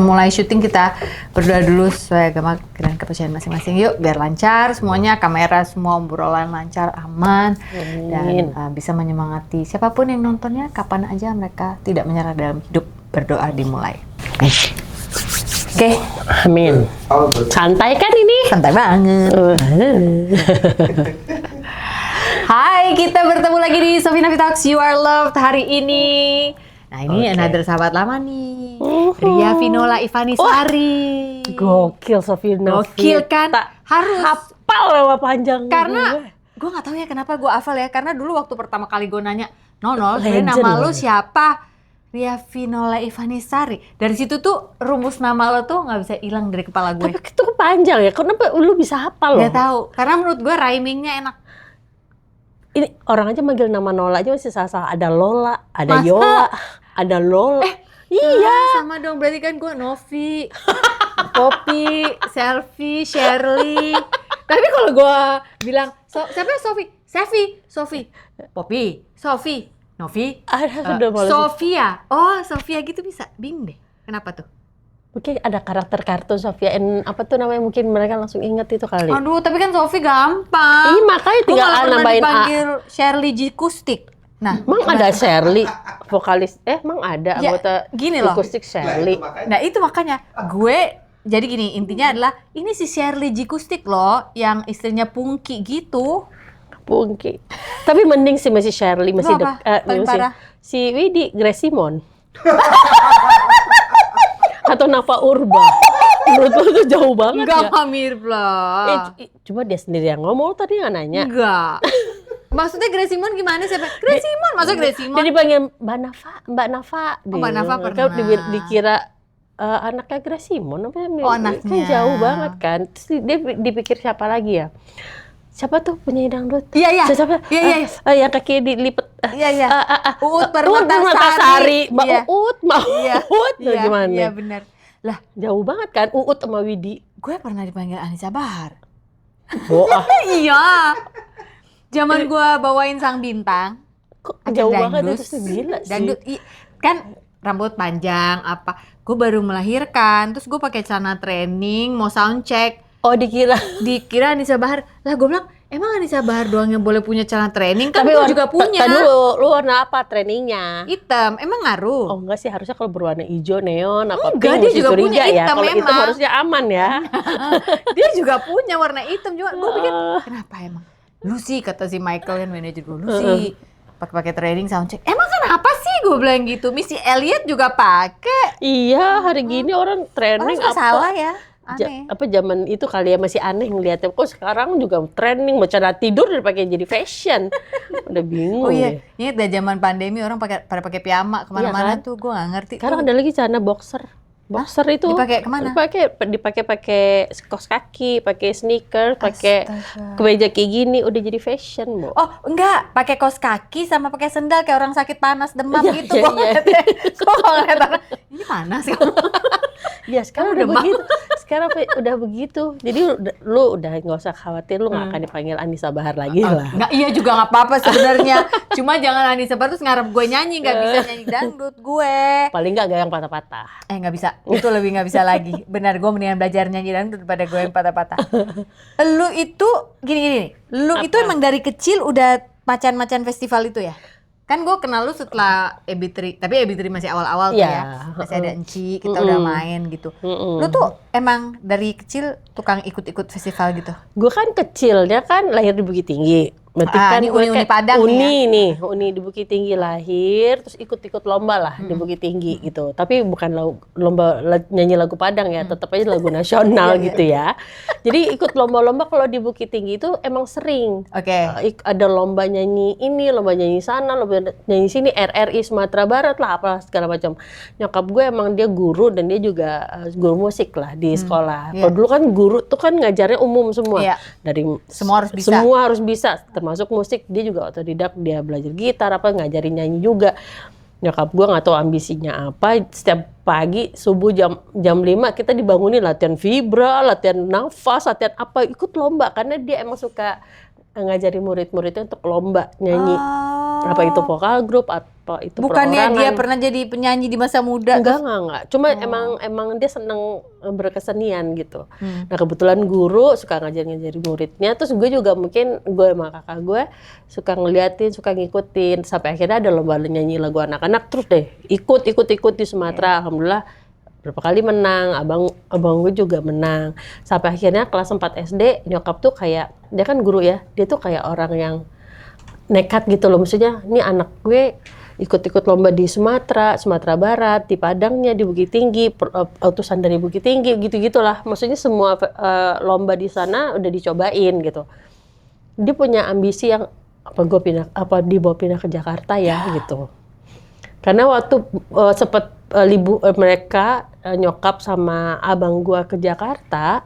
sebelum mulai syuting kita berdoa dulu sesuai agama dan kepercayaan masing-masing. Yuk, biar lancar semuanya, kamera semua obrolan lancar, aman, dan bisa menyemangati siapapun yang nontonnya, kapan aja mereka tidak menyerah dalam hidup. Berdoa dimulai. Oke. Amin. Santai kan ini? Santai banget. Hai, kita bertemu lagi di Sofi Nafi Talks You Are Loved hari ini. Nah, ini another sahabat lama nih. Ria Vinola Ivanisari. Gokil Sofi Nafi. Gokil kan? Harus hafal nama panjang. Karena gue nggak tahu ya kenapa gue hafal ya. Karena dulu waktu pertama kali gue nanya, Nonol, nama lu siapa? Ria Vinola Ivanisari. Dari situ tuh rumus nama lo tuh nggak bisa hilang dari kepala gue. Tapi itu panjang ya. Kenapa lu bisa hafal loh? Gak tahu. Karena menurut gue rhymingnya enak. Ini orang aja manggil nama Nola aja masih salah-salah. Ada Lola, ada Yola, ada Lola. Iya. Sama dong. Berarti kan gue Novi, Poppy, Selfie, Shirley. Tapi kalau gue bilang siapa Sofi? Sofi, Poppy, Sofi. Novi, Sudah Sofia. Oh, Sofia gitu bisa. Bingung deh. Kenapa tuh? Mungkin ada karakter kartun Sofia. Apa tuh namanya? Mungkin mereka langsung inget itu kali. Aduh, tapi kan Sofi gampang. Iya, makanya tinggal nambahin dipanggil Shirley Jikustik. Nah, emang ada Shirley vokalis? Emang ada anggota gini loh. Jikustik Shirley. Nah, itu makanya gue jadi gini, intinya adalah ini si Shirley Jikustik loh yang istrinya Pungki gitu. Pungki. Tapi mending sih masih Shirley, masih paling parah. Si Widi, Grace Simon. Atau Nafa Urba. Menurut lo tuh jauh banget. Enggak mirip lah. Cuma dia sendiri yang ngomong, tadi nggak nanya. Enggak. Maksudnya Grace Simon gimana siapa? Grace Simon, maksudnya Grace Simon. Jadi panggil Mbak Nafa. Oh, Mbak Nafa pernah. Kan dikira anaknya Grace Simon. Oh, anaknya. Kan jauh banget kan. Terus dia dipikir siapa lagi ya? Siapa tuh penyanyi dangdut? Iya. Siapa? Iya. Yang kaki dilipet. Iya. Uut Permatasari. Mbak Uut. Iya, Gimana? Iya, benar. Lah, jauh banget kan Uut sama Widi. Gue pernah dipanggil Anissa Bahar. Boah. Iya. Zaman gue bawain Sang Bintang. Kok jauh banget itu gila sih. Dangdut kan rambut panjang apa. Gue baru melahirkan, terus gue pakai celana training, mau sound check. Oh, dikira Anissa Bahar. Lah gue bilang, emang Anissa Bahar doang yang boleh punya celana training? Kan gue juga punya. Tadi lu warna apa trainingnya? Hitam. Emang ngaruh? Oh enggak sih, harusnya kalau berwarna hijau, neon, apa enggak, pink, dia juga punya ya. hitam. Kalau hitam harusnya aman ya. Dia juga punya warna hitam. Cuma gue pikir, kenapa emang? Lu sih, kata si Michael kan manajer gue, lu sih pakai training soundcheck. Emang kenapa sih gue bilang gitu? Missy Elliott juga pakai. Iya, hari gini orang training apa? Salah ya. Aneh. Zaman itu kali ya masih aneh ngeliatnya. Kok sekarang juga trending celana tidur dipakai jadi fashion. Udah bingung. Oh iya, ini udah zaman pandemi orang pada pakai piyama kemana-mana tuh, gue nggak ngerti. Sekarang ada lagi celana boxer. Boxer itu dipakai kemana? Dipakai kaos kaki, pakai sneaker, pakai kemeja kayak gini, udah jadi fashion, Bo. Oh enggak, pakai kaos kaki sama pakai sendal kayak orang sakit panas demam gitu. Iya. Kok ngeliat ini panas kamu? Ya sekarang udah begitu. Sekarang udah begitu. Jadi lu udah nggak usah khawatir, lu nggak akan dipanggil Anissa Bahar lagi lah. Nggak, iya juga nggak apa-apa sebenarnya. Cuma jangan Anissa Bahar terus ngarep gue nyanyi, nggak bisa nyanyi dangdut gue. Paling nggak gaya yang patah-patah. Nggak bisa. Itu lebih nggak bisa lagi. Benar, gue mendingan belajar nyanyi dangdut daripada gue yang patah-patah. Lu itu gini. Lu itu emang dari kecil udah macan-macan festival itu ya? Kan gue kenal lu setelah EB3, tapi EB3 masih awal-awal tuh ya. Masih ada Enci, kita udah main gitu. Lu tuh emang dari kecil tukang ikut-ikut festival gitu? Gue kan kecilnya kan lahir di Bukit Tinggi. Berarti kan ini Uni Padang Uni di Bukit Tinggi lahir, terus ikut-ikut lomba lah di Bukit Tinggi gitu. Tapi bukan lomba nyanyi lagu Padang ya, tetap aja lagu nasional gitu ya. Jadi ikut lomba-lomba kalau di Bukit Tinggi itu emang sering. Ada lomba nyanyi ini, lomba nyanyi sana, lomba nyanyi sini, RRI Sumatera Barat lah, apa segala macam. Nyokap gue emang dia guru dan dia juga guru musik lah di sekolah. Kalau dulu kan guru tuh kan ngajarnya umum semua. Dari semua harus bisa. Termasuk musik, dia juga otodidak, dia belajar gitar apa ngajarin nyanyi juga. Nyokap gue nggak tahu ambisinya apa, setiap pagi subuh jam 5 kita dibangunin latihan vibra, latihan nafas, latihan apa, ikut lomba karena dia emang suka ngajarin murid-muridnya untuk lomba nyanyi. Apa itu vokal grup, apa itu Bukannya dia perorangan. pernah jadi penyanyi di masa muda? Enggak. Cuma emang dia seneng berkesenian gitu. Nah kebetulan guru suka ngajar-ngajarin muridnya. Terus gue juga mungkin gue sama kakak gue suka ngeliatin, suka ngikutin. Sampai akhirnya ada lomba nyanyi lagu anak-anak. Terus deh ikut di Sumatera. Alhamdulillah berapa kali menang. Abang gue juga menang. Sampai akhirnya kelas 4 SD nyokap tuh kayak, dia kan guru ya. Dia tuh kayak orang yang nekat gitu loh. Maksudnya ini anak gue ikut-ikut lomba di Sumatera Barat, di Padangnya, di Bukit Tinggi, utusan dari Bukit Tinggi, gitu-gitulah. Maksudnya semua lomba di sana udah dicobain gitu. Dia punya ambisi yang dibawa pindah ke Jakarta ya gitu. Karena waktu sempat mereka nyokap sama abang gua ke Jakarta,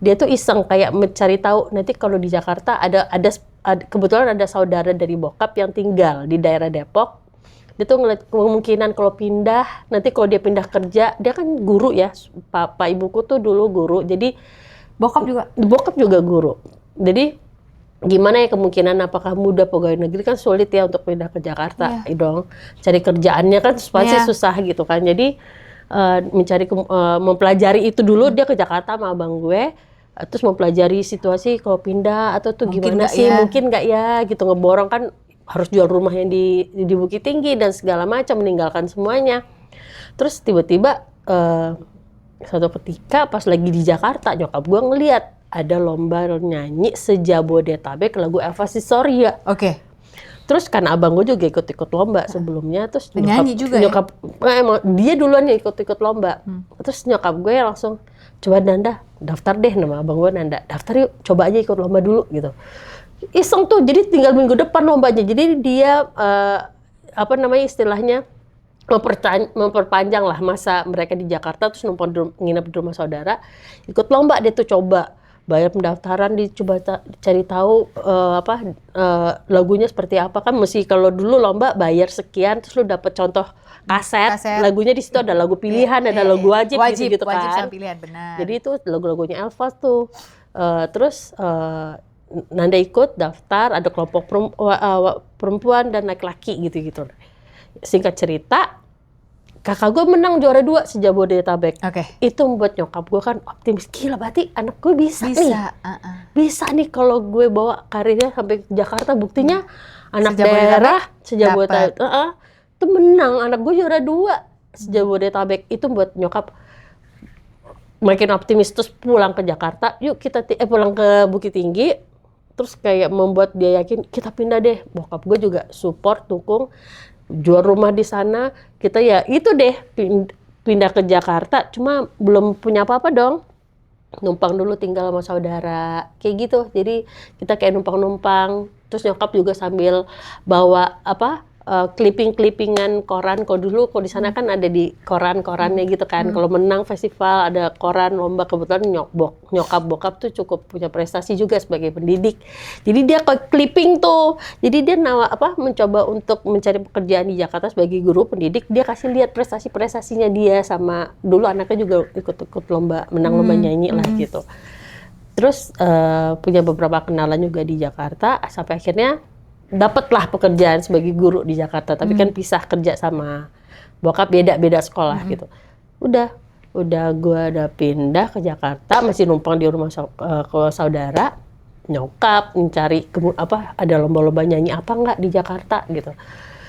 dia tuh iseng kayak mencari tahu nanti kalau di Jakarta ada kebetulan ada saudara dari bokap yang tinggal di daerah Depok. Dia tuh ngeliat kemungkinan kalau pindah, nanti kalau dia pindah kerja, dia kan guru ya, Pak ibuku tuh dulu guru, jadi bokap juga guru. Jadi gimana ya kemungkinan apakah muda pegawai negeri kan sulit ya untuk pindah ke Jakarta, dong. Cari kerjaannya kan pasti susah gitu kan. Jadi mempelajari itu dulu, dia ke Jakarta sama abang gue. Terus mempelajari situasi kalau pindah atau tuh mungkin gimana sih, mungkin nggak ya gitu, ngeborong kan harus jual rumah yang di Bukit Tinggi dan segala macam, meninggalkan semuanya. Terus tiba-tiba suatu ketika pas lagi di Jakarta nyokap gue ngeliat ada lomba nyanyi se-Jabodetabek lagu Elva Sysoria. Oke. Terus kan abang gue juga ikut-ikut lomba sebelumnya, terus penyanyi juga nyokap emang dia duluan yang ikut-ikut lomba. Terus nyokap gue langsung, coba Nanda daftar deh, nama abang gue Nanda, daftar yuk, coba aja ikut lomba dulu gitu. Iseng tuh, jadi tinggal minggu depan lombanya. Jadi dia istilahnya memperpanjang lah masa mereka di Jakarta, terus nginep di rumah saudara, ikut lomba. Dia tuh coba bayar pendaftaran, dicoba cari tahu lagunya seperti apa. Kan mesti kalau dulu lomba bayar sekian, terus lu dapet contoh kaset. Lagunya di situ ada lagu pilihan, ada lagu wajib gitu kan. Wajib sama pilihan, benar. Jadi itu lagu-lagunya Elva tuh. Terus Nanda ikut daftar, ada kelompok perempuan dan laki-laki gitu-gitu. Singkat cerita, kakak gue menang juara 2 se-Jabodetabek. Itu membuat nyokap gue kan optimis, gila berarti anak gue bisa nih. Bisa nih kalau gue bawa karirnya sampai Jakarta, buktinya anak daerah se-Jabodetabek. Itu menang, anak gue juara 2 se-Jabodetabek. Itu membuat nyokap makin optimis, terus pulang ke Jakarta, yuk kita pulang ke Bukit Tinggi. Terus kayak membuat dia yakin, kita pindah deh. Bokap gue juga support, dukung, jual rumah di sana. Kita ya itu deh, pindah ke Jakarta, cuma belum punya apa-apa dong. Numpang dulu tinggal sama saudara, kayak gitu. Jadi kita kayak numpang-numpang. Terus nyokap juga sambil bawa clipping-clippingan koran. Kalau dulu di sana kan ada di koran-korannya gitu kan. Kalau menang festival ada koran lomba. Kebetulan nyokap bokap tuh cukup punya prestasi juga sebagai pendidik. Jadi dia clipping tuh. Jadi dia mencoba untuk mencari pekerjaan di Jakarta sebagai guru pendidik. Dia kasih lihat prestasinya dia, sama dulu anaknya juga ikut lomba, menang lomba nyanyi lah gitu. Terus punya beberapa kenalan juga di Jakarta, sampai akhirnya dapatlah pekerjaan sebagai guru di Jakarta, tapi kan pisah kerja sama bokap, beda sekolah gitu. Udah gue udah pindah ke Jakarta, masih numpang di rumah saudara. Nyokap mencari ada lomba-lomba nyanyi apa enggak di Jakarta gitu.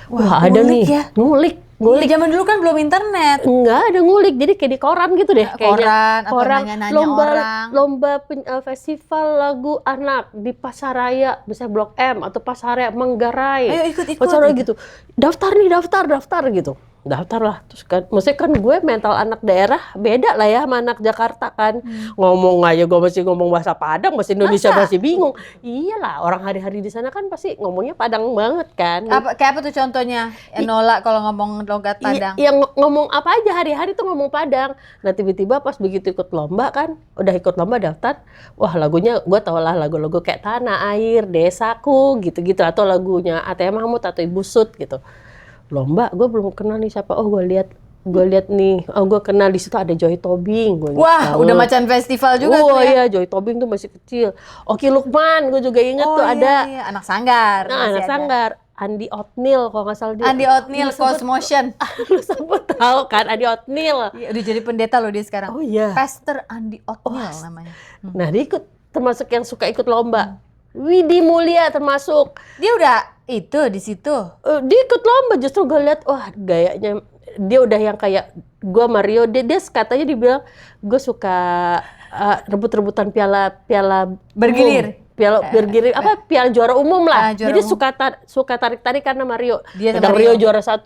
Wah ada nih ya? Ngulik. Zaman dulu kan belum internet. Enggak ada ngulik, jadi kayak di koran gitu deh. Koran nanya-nanya lomba festival lagu anak di Pasaraya, misalnya Blok M atau Pasaraya Manggarai. Ayo ikut gitu. Daftar gitu. Daftar lah. Terus kan, maksudnya kan gue mental anak daerah beda lah ya sama anak Jakarta kan. Ngomong aja gue masih ngomong bahasa Padang, bahasa Indonesia masih bingung. Iyalah, orang hari-hari di sana kan pasti ngomongnya Padang banget kan. Kayak apa tuh contohnya? Enola kalau ngomong logat Padang. Yang ngomong apa aja hari-hari tuh ngomong Padang. Nah tiba-tiba pas begitu ikut lomba kan, udah ikut lomba daftar, wah lagunya gue tau lah lagu-lagu kayak Tanah Air, Desaku gitu-gitu, atau lagunya A.T.M. Mahmud atau Ibu Sud gitu. Lomba gue belum kenal nih siapa. Oh gue lihat nih, gue kenal di situ ada Joy Tobing. Wah udah macan festival juga tuh ya. Iya, Joy Tobing tuh masih kecil. Oki Lukman gue juga inget tuh ada. Iya. Anak sanggar. Nah anak sanggar. Andi Otnil kalau nggak salah dia. Andi Otnil, Cosmotion. Motion. Lu sebut tahu kan Andi Otnil. Iya, udah jadi pendeta loh dia sekarang. Oh iya. Pastor Andi Otnil namanya. Nah dia ikut, termasuk yang suka ikut lomba. Widi Mulia termasuk. Dia udah itu di situ. Dia ikut lomba, justru gue lihat wah gayanya dia udah yang kayak gue Mario. Dia katanya dibilang gue suka rebut-rebutan piala bergilir. Piala bergilir apa piala juara umum lah. Juara Jadi umum. suka tarik-tarik karena Mario. Dia Kadang sama Rio juara 1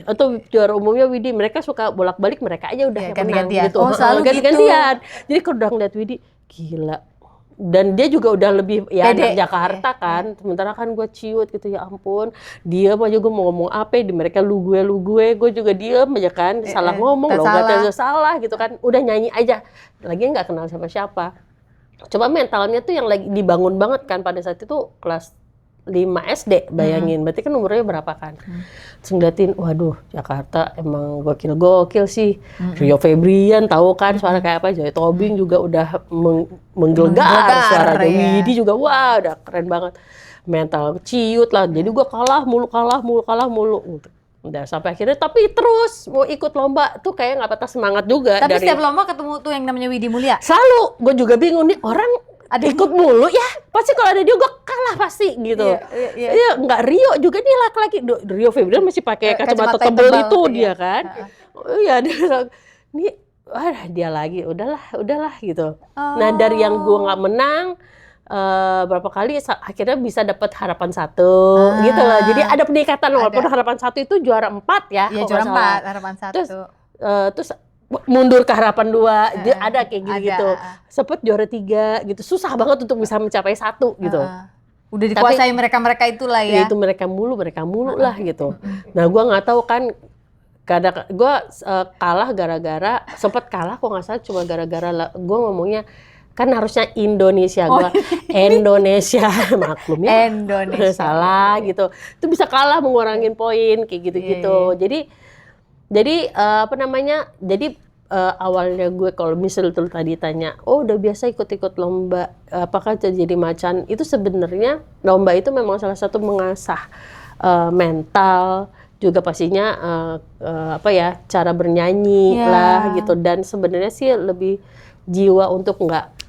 atau juara umumnya Widi, mereka suka bolak-balik, mereka aja udah yang menang gitu. Oh, selalu ganti-gantian. Jadi kalau udah ngeliat Widi, gila. Dan dia juga udah lebih ya anak Jakarta kan. Sementara kan gue ciut gitu, ya ampun. Diam aja, gue mau ngomong apa di mereka lu gue juga diam aja kan. Salah ngomong, logatnya salah gitu kan. Udah nyanyi aja. Lagi nggak kenal siapa-siapa. Coba mentalnya tuh yang lagi dibangun banget kan pada saat itu kelas 5 SD, bayangin. Berarti kan umurnya berapa kan? Terus ngeliatin, waduh Jakarta emang gokil sih. Rio Febrian tahu kan suara kayak apa, Joy Tobing juga udah menggelegar suaranya. Widi juga wah udah keren banget. Mental ciut lah. Jadi gua kalah mulu. Udah sampai akhirnya, tapi terus mau ikut lomba tuh kayak nggak patah semangat juga. Tapi setiap lomba ketemu tuh yang namanya Widi Mulia. Selalu, gue juga bingung nih orang ikut mulu ya. Pasti kalau ada dia gue kalah pasti gitu. Iya, nggak Rio juga nih laki-laki. Rio Febrian masih pakai kacamata tebel itu dia kan. Iya, nih dia lagi. Udahlah gitu. Nah dari yang gue nggak menang. Berapa kali akhirnya bisa dapat harapan 1 gitu loh. Jadi ada peningkatan walaupun harapan 1 itu juara 4 ya. Iya juara 4, harapan 1. Terus mundur ke harapan 2, ada kayak gitu. Sempet juara 3 gitu. Susah banget untuk bisa mencapai 1 gitu. Udah dikuasai mereka-mereka itulah ya. Itu mereka mulu lah gitu. Nah gua nggak tahu kan. Kadang gue kalah gara-gara sempet kalah kok nggak salah cuma gara-gara gue ngomongnya kan harusnya Indonesia, Indonesia maklum ya, Indonesia salah gitu, itu bisa kalah mengurangin poin kayak gitu-gitu. Jadi apa namanya? Jadi awalnya gue kalau misal tuh tadi tanya, oh udah biasa ikut-ikut lomba, apakah jadi macan? Itu sebenarnya lomba itu memang salah satu mengasah mental, juga pastinya apa ya cara bernyanyi lah gitu, dan sebenarnya sih lebih jiwa untuk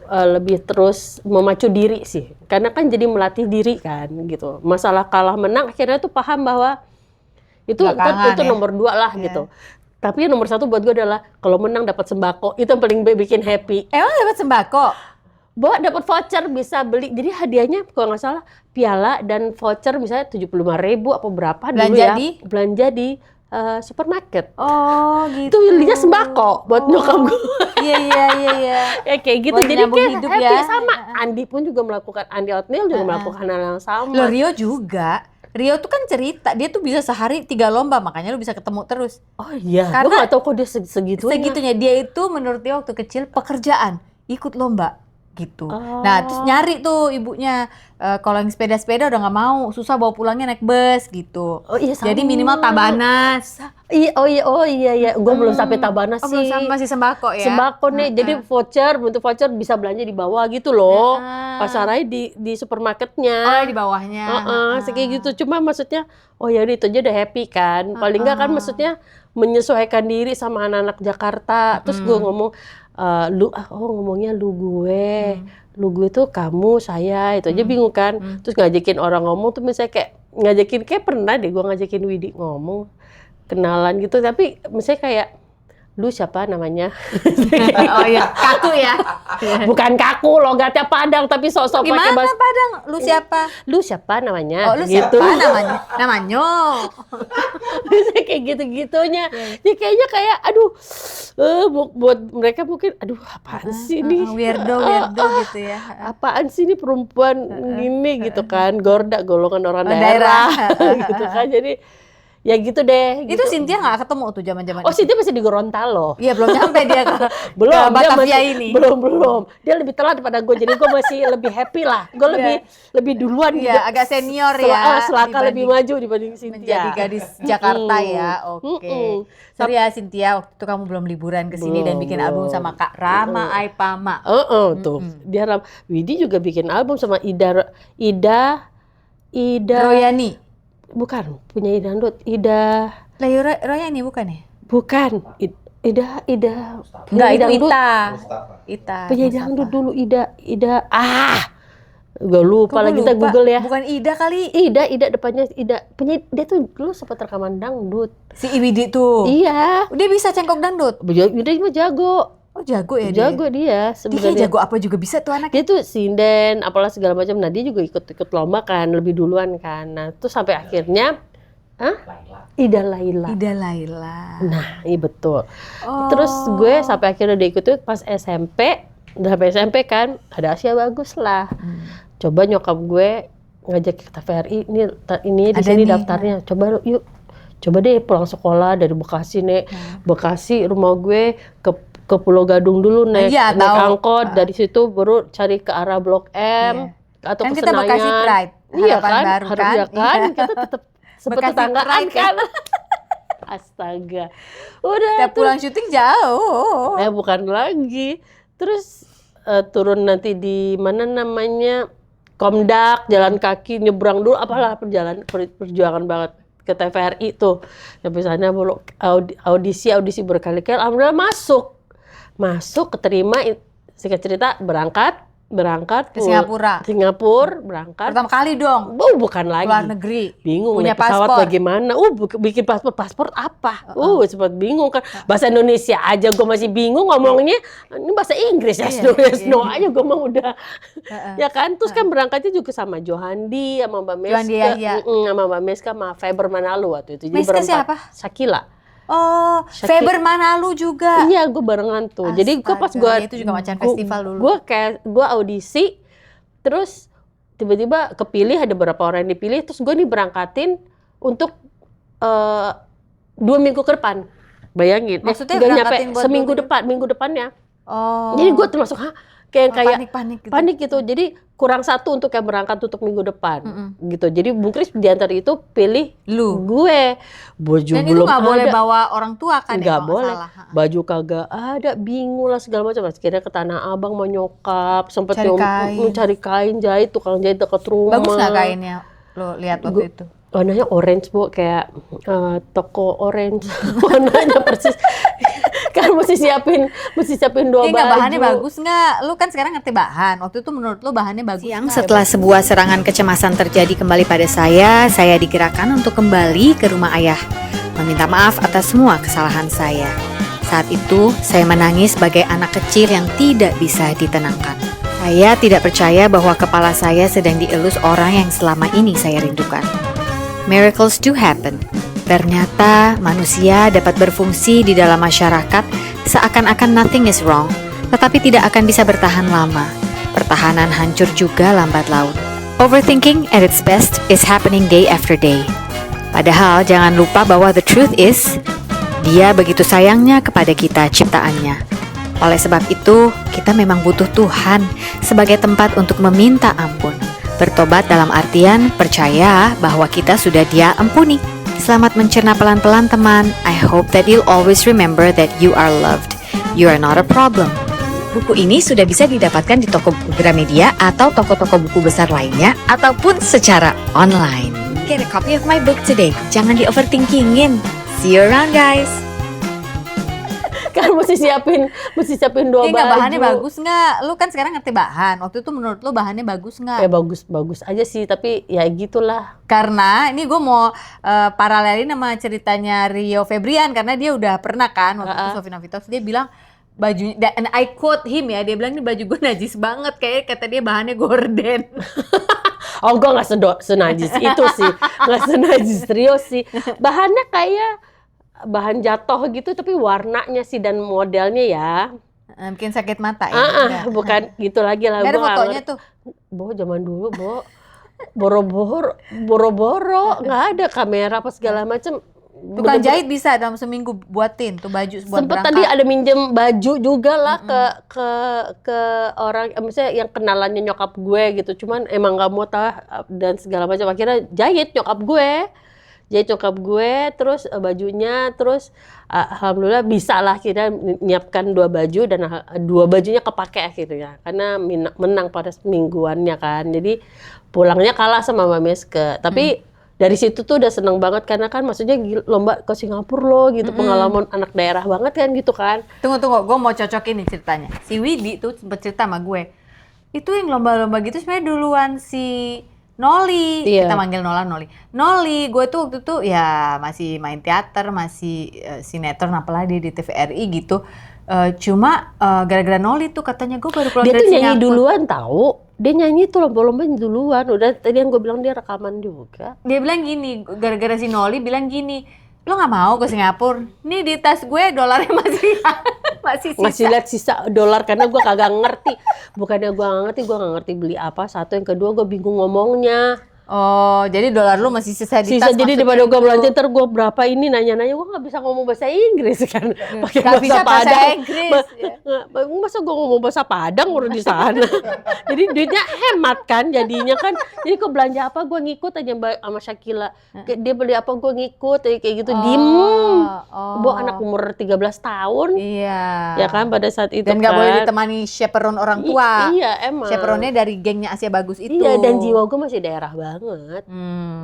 lebih terus memacu diri sih, karena kan jadi melatih diri kan gitu. Masalah kalah menang akhirnya tuh paham bahwa itu nomor 2 lah gitu. Tapi nomor 1 buat gue adalah kalau menang dapat sembako, itu yang paling bikin happy. Emang dapat sembako? Dapat voucher bisa beli, jadi hadiahnya kalau nggak salah piala dan voucher misalnya 75.000 apa berapa dulu ya. Belanja di supermarket. Oh gitu. Itu belinya sembako buat nyokap gue. Iya. Ya kayak gitu. Buat jadi kayak hidup happy ya. Sama Andi pun juga melakukan, Andi Otnil juga melakukan hal yang sama. Loh, Rio juga. Rio tuh kan cerita, dia tuh bisa sehari 3 lomba, makanya lu bisa ketemu terus. Oh iya, gue gak tau kok dia segitunya. Dia itu menurut dia waktu kecil pekerjaan, ikut lomba gitu. Nah terus nyari tuh ibunya, kalau yang sepeda-sepeda udah nggak mau, susah bawa pulangnya naik bus gitu. Oh iya sama. Jadi minimal Tabanas. Oh iya. Gue belum sampai Tabanas sih. Belum sampai, masih sembako ya. Sembako nih, jadi bentuk voucher bisa belanja di bawah gitu loh. Pasarannya di supermarketnya. Oh di bawahnya. Kayak gitu. Cuma maksudnya, oh ya itu aja udah happy kan. Paling nggak kan maksudnya menyesuaikan diri sama anak-anak Jakarta. Terus gue ngomong, ngomongnya lu gue tuh kamu, saya, itu aja bingung kan. Terus ngajakin orang ngomong tuh misalnya kayak pernah deh gue ngajakin Widi ngomong, kenalan gitu, tapi misalnya kayak lu siapa namanya? Oh iya, kaku ya. Bukan kaku, logatnya Padang tapi sok-sok pakai bahasa Padang. Lu siapa? Lu siapa namanya? Oh, lu gitu. Siapa namanya? Namanya. Bisa kayak gitu-gitunya. Jadi kayaknya kayak aduh, buat mereka mungkin aduh apaan sih nih? Weirdo gitu ya. Apaan sih nih perempuan gini gitu kan? Gorda, golongan orang daerah. Gitu kan. Jadi ya gitu deh. Itu Cynthia nggak ketemu tuh zaman-zaman. Oh, Cynthia masih di Gorontalo. Iya, belum nyampe dia ke Batavia ini. Belum. Dia lebih telat daripada gue, jadi gue masih lebih happy lah. Gue lebih duluan. Iya, agak senior ya. Selangkah lebih maju dibanding Cynthia. Menjadi gadis Jakarta ya. Oke. Sorry ya Cynthia, waktu itu kamu belum liburan ke sini dan bikin album sama Kak Rama Aipama. Tuh. Dia Widi juga bikin album sama Ida Royani. bukan penyanyi dangdut, Ida. Lah Roya ini bukan ya? Bukan, Ida. Enggak, itu dangdut. Ita. Penyanyi Mustafa. dangdut dulu Ida. Gue lupa Kok lagi, gua kita lupa? Google ya. Bukan Ida kali. Ida depannya Ida. Penyanyi dia tuh dulu sempat rekaman dangdut. Si Iwidi tuh. Iya. Dia bisa cengkok dangdut. Dia mah jago. Oh jago ya Jago dia dia. sebenarnya. Jago apa juga bisa tuh anak. Dia tuh sinden, apalah segala macam. Nah dia juga ikut lomba kan, lebih duluan kan. Nah terus sampai akhirnya, Ida Laila. Nah iya betul. Oh. Terus gue sampai akhirnya dia ikut pas SMP. Udah sampai SMP kan, ada Asia Bagus lah. Coba nyokap gue ngajak ke TVRI, ini di sini daftarnya. Coba yuk. Coba deh pulang sekolah dari Bekasi nih. Bekasi rumah gue ke Pulau Gadung dulu naik angkot, dari situ baru cari ke arah Blok M atau kan ke kita Senayan. Bekasi Pride. Iya Harapan kan, baru kan? Iya. Kita tetap seperti Bekasi tetanggaan Pride kan. Astaga. Udah Setiap pulang syuting jauh. bukan lagi. Terus turun nanti di mana namanya Komdak, jalan kaki nyebrang dulu, apalah perjuangan banget ke TVRI tuh. Sampai sana baru audisi berkali-kali, alhamdulillah masuk keterima. Singkat cerita berangkat Ke Singapura. Berangkat. Pertama kali dong. Bukan lagi. Luar negeri. Bingung Punya naik pesawat paspor. bagaimana? Bikin paspor apa? Sempat bingung kan. Bahasa Indonesia aja gue masih bingung ngomongnya. Ini bahasa Inggris ya, no aja gue mah udah. Ya kan? Terus kan berangkatnya juga sama Johandi, sama Mbak Meska, sama Mbak Meska, sama Faber Manalu waktu itu. Jadi Meska berempat. siapa? Shakila. Oh, Faber Manalu juga. Iya, gue barengan tuh. Astaga, Jadi gue pas gue itu juga Macan Festival dulu. Gue audisi, terus tiba-tiba kepilih, ada beberapa orang yang dipilih, terus gue nih berangkatin untuk 2 minggu ke depan. Bayangin. Maksudnya nggak berangkatin buat minggu depannya. Oh. Jadi gue termasuk kayak panik gitu. Jadi kurang satu untuk yang berangkat untuk minggu depan gitu. Jadi Bung Kris di antara itu pilih gue. Baju dan belum itu nggak ada. boleh bawa orang tua kan? Nggak boleh. Baju kagak ada, bingung lah segala macam. Akhirnya ke Tanah Abang mau nyokap, sempet cari kain jahit, tukang jahit dekat rumah. Bagus nggak kainnya? Lo lihat waktu itu? Warnanya orange, Bu, kayak toko orange. Warnanya persis. Kan mesti siapin 2 baju. Bahannya bagus nggak? Lu kan sekarang ngerti bahan. Waktu itu menurut lu bahannya bagus. Siang setelah sebuah serangan kecemasan terjadi kembali pada saya digerakkan untuk kembali ke rumah ayah. Meminta maaf atas semua kesalahan saya. Saat itu, saya menangis sebagai anak kecil yang tidak bisa ditenangkan. Saya tidak percaya bahwa kepala saya sedang dielus orang yang selama ini saya rindukan. Miracles do happen. Ternyata manusia dapat berfungsi di dalam masyarakat seakan-akan nothing is wrong, tetapi tidak akan bisa bertahan lama. Pertahanan hancur juga lambat laun. Overthinking at its best is happening day after day. Padahal jangan lupa bahwa the truth is, Dia begitu sayangnya kepada kita ciptaannya. Oleh sebab itu, kita memang butuh Tuhan sebagai tempat untuk meminta ampun. Bertobat dalam artian percaya bahwa kita sudah Dia ampuni. Selamat mencerna pelan-pelan teman. I hope that you'll always remember that you are loved. You are not a problem. Buku ini sudah bisa didapatkan di toko buku Gramedia atau toko-toko buku besar lainnya ataupun secara online. Get a copy of my book today. Jangan di-overthinkingin. See you around, guys. Kan mesti siapin 2 baju. Bahannya bagus nggak? Lu kan sekarang ngerti bahan. Waktu itu menurut lu bahannya bagus nggak? Bagus aja sih, tapi ya gitulah. Karena ini gue mau paralelin sama ceritanya Rio Febrian, karena dia udah pernah kan waktu itu Sofina Vitox, dia bilang baju, and I quote him ya, dia bilang ini baju gue najis banget, kayak kata dia bahannya gorden. Oh, gue nggak senajis itu sih, nggak senajis Rio sih. Bahannya kayak bahan jatuh gitu, tapi warnanya sih dan modelnya ya bikin sakit mata ya. Bukan gitu lagi lah. Gak ada fotonya tuh. Bo, zaman dulu, Bo. Boro-boro nggak ada kamera apa segala macem. Tukang jahit bisa dalam seminggu buatin tuh baju buat sempet berangkat. Tadi ada minjem baju juga lah ke orang, misalnya yang kenalannya nyokap gue gitu, cuman emang nggak mau dan segala macam, akhirnya jahit nyokap gue, terus bajunya, terus alhamdulillah bisa lah kita nyiapkan 2 baju dan 2 bajunya kepake akhirnya karena menang pada mingguannya kan. Jadi pulangnya kalah sama Mbak Meske, tapi dari situ tuh udah seneng banget karena kan maksudnya lomba ke Singapura loh gitu, pengalaman anak daerah banget kan gitu kan. Tunggu, gue mau cocokin nih ceritanya. Si Widi tuh sempet cerita sama gue. Itu yang lomba-lomba gitu sebenarnya duluan si Noli. Iya. Kita manggil Noli. Noli, gue tuh waktu itu ya masih main teater, masih sinetron apalagi di TVRI gitu. Cuma gara-gara Noli tuh katanya gue baru pulang Dia dari tuh nyanyi Singapura. duluan tahu. Dia nyanyi tuh lomba-lomba duluan. Udah tadi yang gue bilang dia rekaman juga. Dia bilang gini, gara-gara si Noli bilang gini, lo nggak mau ke Singapura? Nih di tas gue dolarnya masih sisa. Ngasih lihat sisa dolar karena gue kagak ngerti. Bukannya gue nggak ngerti beli apa. Satu, yang kedua gue bingung ngomongnya. Oh, jadi dolar lu masih sisa di tas. Jadi daripada gue belanja ntar gue berapa ini nanya-nanya, gue nggak bisa ngomong bahasa Inggris kan. Pakai Nggak bisa bahasa Padang. Inggris, ya. Masa gue ngomong bahasa Padang udah di sana. Jadi duitnya hemat kan jadinya kan. Jadi kok belanja apa gue ngikut aja sama Shakila. Dia beli apa gue ngikut kayak gitu. Diem. Bawa anak umur 13 tahun. Iya. Ya kan pada saat itu Dan nggak kan. boleh ditemani chaperone orang tua. Iya emang. Chaperone-nya dari gengnya Asia Bagus itu. Iya, dan jiwa gue masih daerah banget.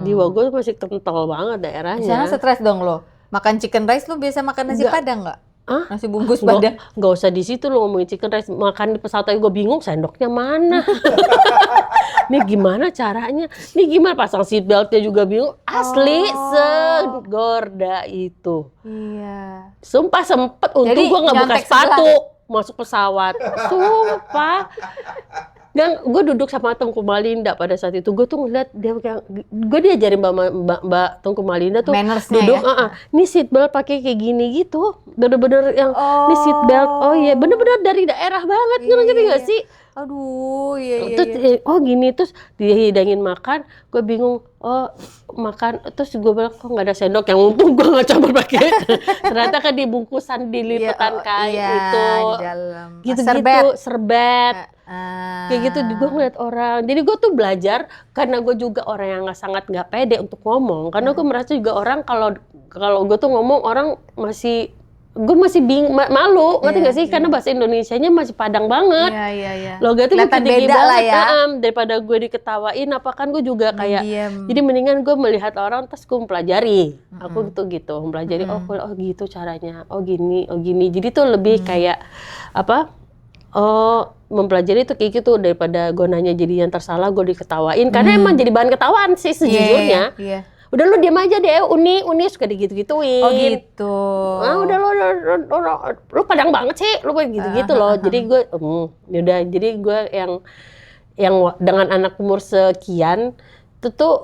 Jiwa gue masih kental banget Di sana daerahnya. stres dong lo. Makan chicken rice lo biasa makan nasi Nggak. padang nggak? Hah? Nasi bungkus padang. Nggak usah di situ lo ngomongin chicken rice. Makan di pesawat aja gue bingung sendoknya mana. Nih gimana caranya? Nih gimana pasang seat beltnya juga bingung. Asli segorda itu. Iya. Sumpah sempet untung Jadi, gue nggak buka nyontek sepatu masuk pesawat. Sumpah. Dan gue duduk sama Tengku Malinda pada saat itu. Gue tuh ngeliat dia kayak, gue diajarin Mbak Tengku Malinda tuh Mannersnya duduk, ya? Nih seat belt pakai kayak gini gitu. Bener-bener yang, nih seat belt, oh iya bener-bener dari daerah banget. Ngerti gak sih? Aduh, iya. Terus, oh gini, terus dihidangin makan, gue bingung, oh makan, terus gue bilang kok nggak ada sendok, yang untung gue nggak coba pakai. Ternyata kan di bungkusan dilipetan kayak itu, di dalam. gitu-gitu, serbet. Kayak gitu, gue Ah. ngeliat orang. Jadi gue tuh belajar, karena gue juga orang yang sangat nggak pede untuk ngomong, karena gue merasa juga orang kalau gue tuh ngomong orang masih gue masih malu, ngerti gak sih? Karena bahasa Indonesianya masih Padang banget. Iya. Logatnya Kelihatan tinggi beda lah banget, ya. Daripada gue diketawain, apa kan gue juga kayak, Diem. jadi mendingan gue melihat orang terus gue mempelajari. Aku gitu, mempelajari. Oh gitu caranya. Oh gini. Jadi tuh lebih kayak apa? Oh mempelajari tuh kayak gitu daripada gue nanya jadi yang tersalah gue diketawain. Karena emang jadi bahan ketawaan sih sejujurnya. Iya. Udah lu diam aja deh, uni suka digitu-gituin. Oh gitu. Ah udah lu Padang banget sih, lu kayak gitu-gitu loh. Jadi gue, yaudah. Jadi gue yang dengan anak umur sekian, itu tuh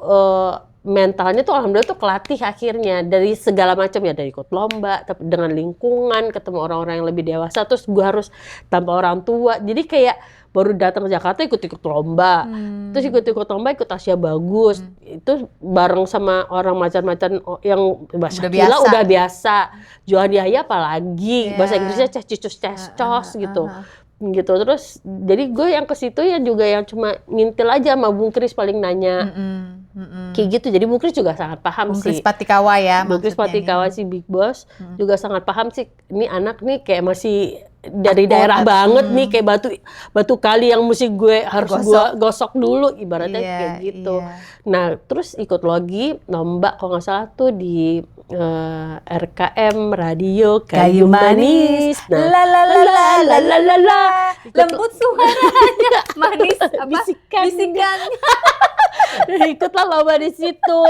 mentalnya tuh alhamdulillah tuh kelatih akhirnya dari segala macam ya, dari ikut lomba, tapi dengan lingkungan, ketemu orang-orang yang lebih dewasa, terus gue harus tanpa orang tua. Jadi kayak baru datang ke Jakarta ikut-ikut lomba, terus ikut-ikut lomba ikut Asia Bagus, itu bareng sama orang macan-macan yang bahasa Shakila udah biasa, Johan Yahya apalagi bahasa Inggrisnya cecus gitu. Gitu terus jadi gue yang ke situ ya juga yang cuma ngintil aja sama Bung Kris paling nanya. Kayak gitu. Jadi Bung Kris juga sangat paham Bung sih. Kris Patikawa ya. Bung Kris Patikawa si Big Boss juga sangat paham sih. Ini anak nih kayak masih dari daerah banget nih, kayak batu kali yang mesti gue harus gue gosok dulu ibaratnya kayak gitu. Nah terus ikut lagi lomba kalau nggak salah tuh di RKM Radio Kayu Manis. Nah, la lembut suaranya, manis apa? Bisikan. Ikutlah lomba di situ.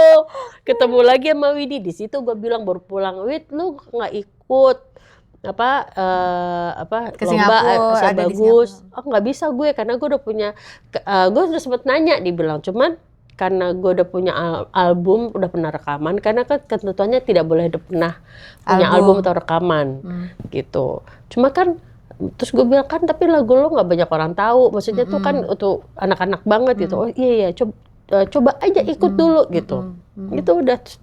Ketemu lagi sama Widi di situ. Gue bilang baru pulang, Wid lu nggak ikut Ke lomba Singapura, Asia ada di Bagus. Oh nggak bisa gue karena gue udah punya, gue udah sempet nanya dibilang, cuman karena gue udah punya album, udah pernah rekaman, karena kan ketentuannya tidak boleh pernah punya album atau rekaman gitu. Cuma kan terus gue bilang kan tapi lagu lo nggak banyak orang tahu, maksudnya tuh kan untuk anak-anak banget gitu. Oh iya coba aja ikut dulu gitu. Itu udah terus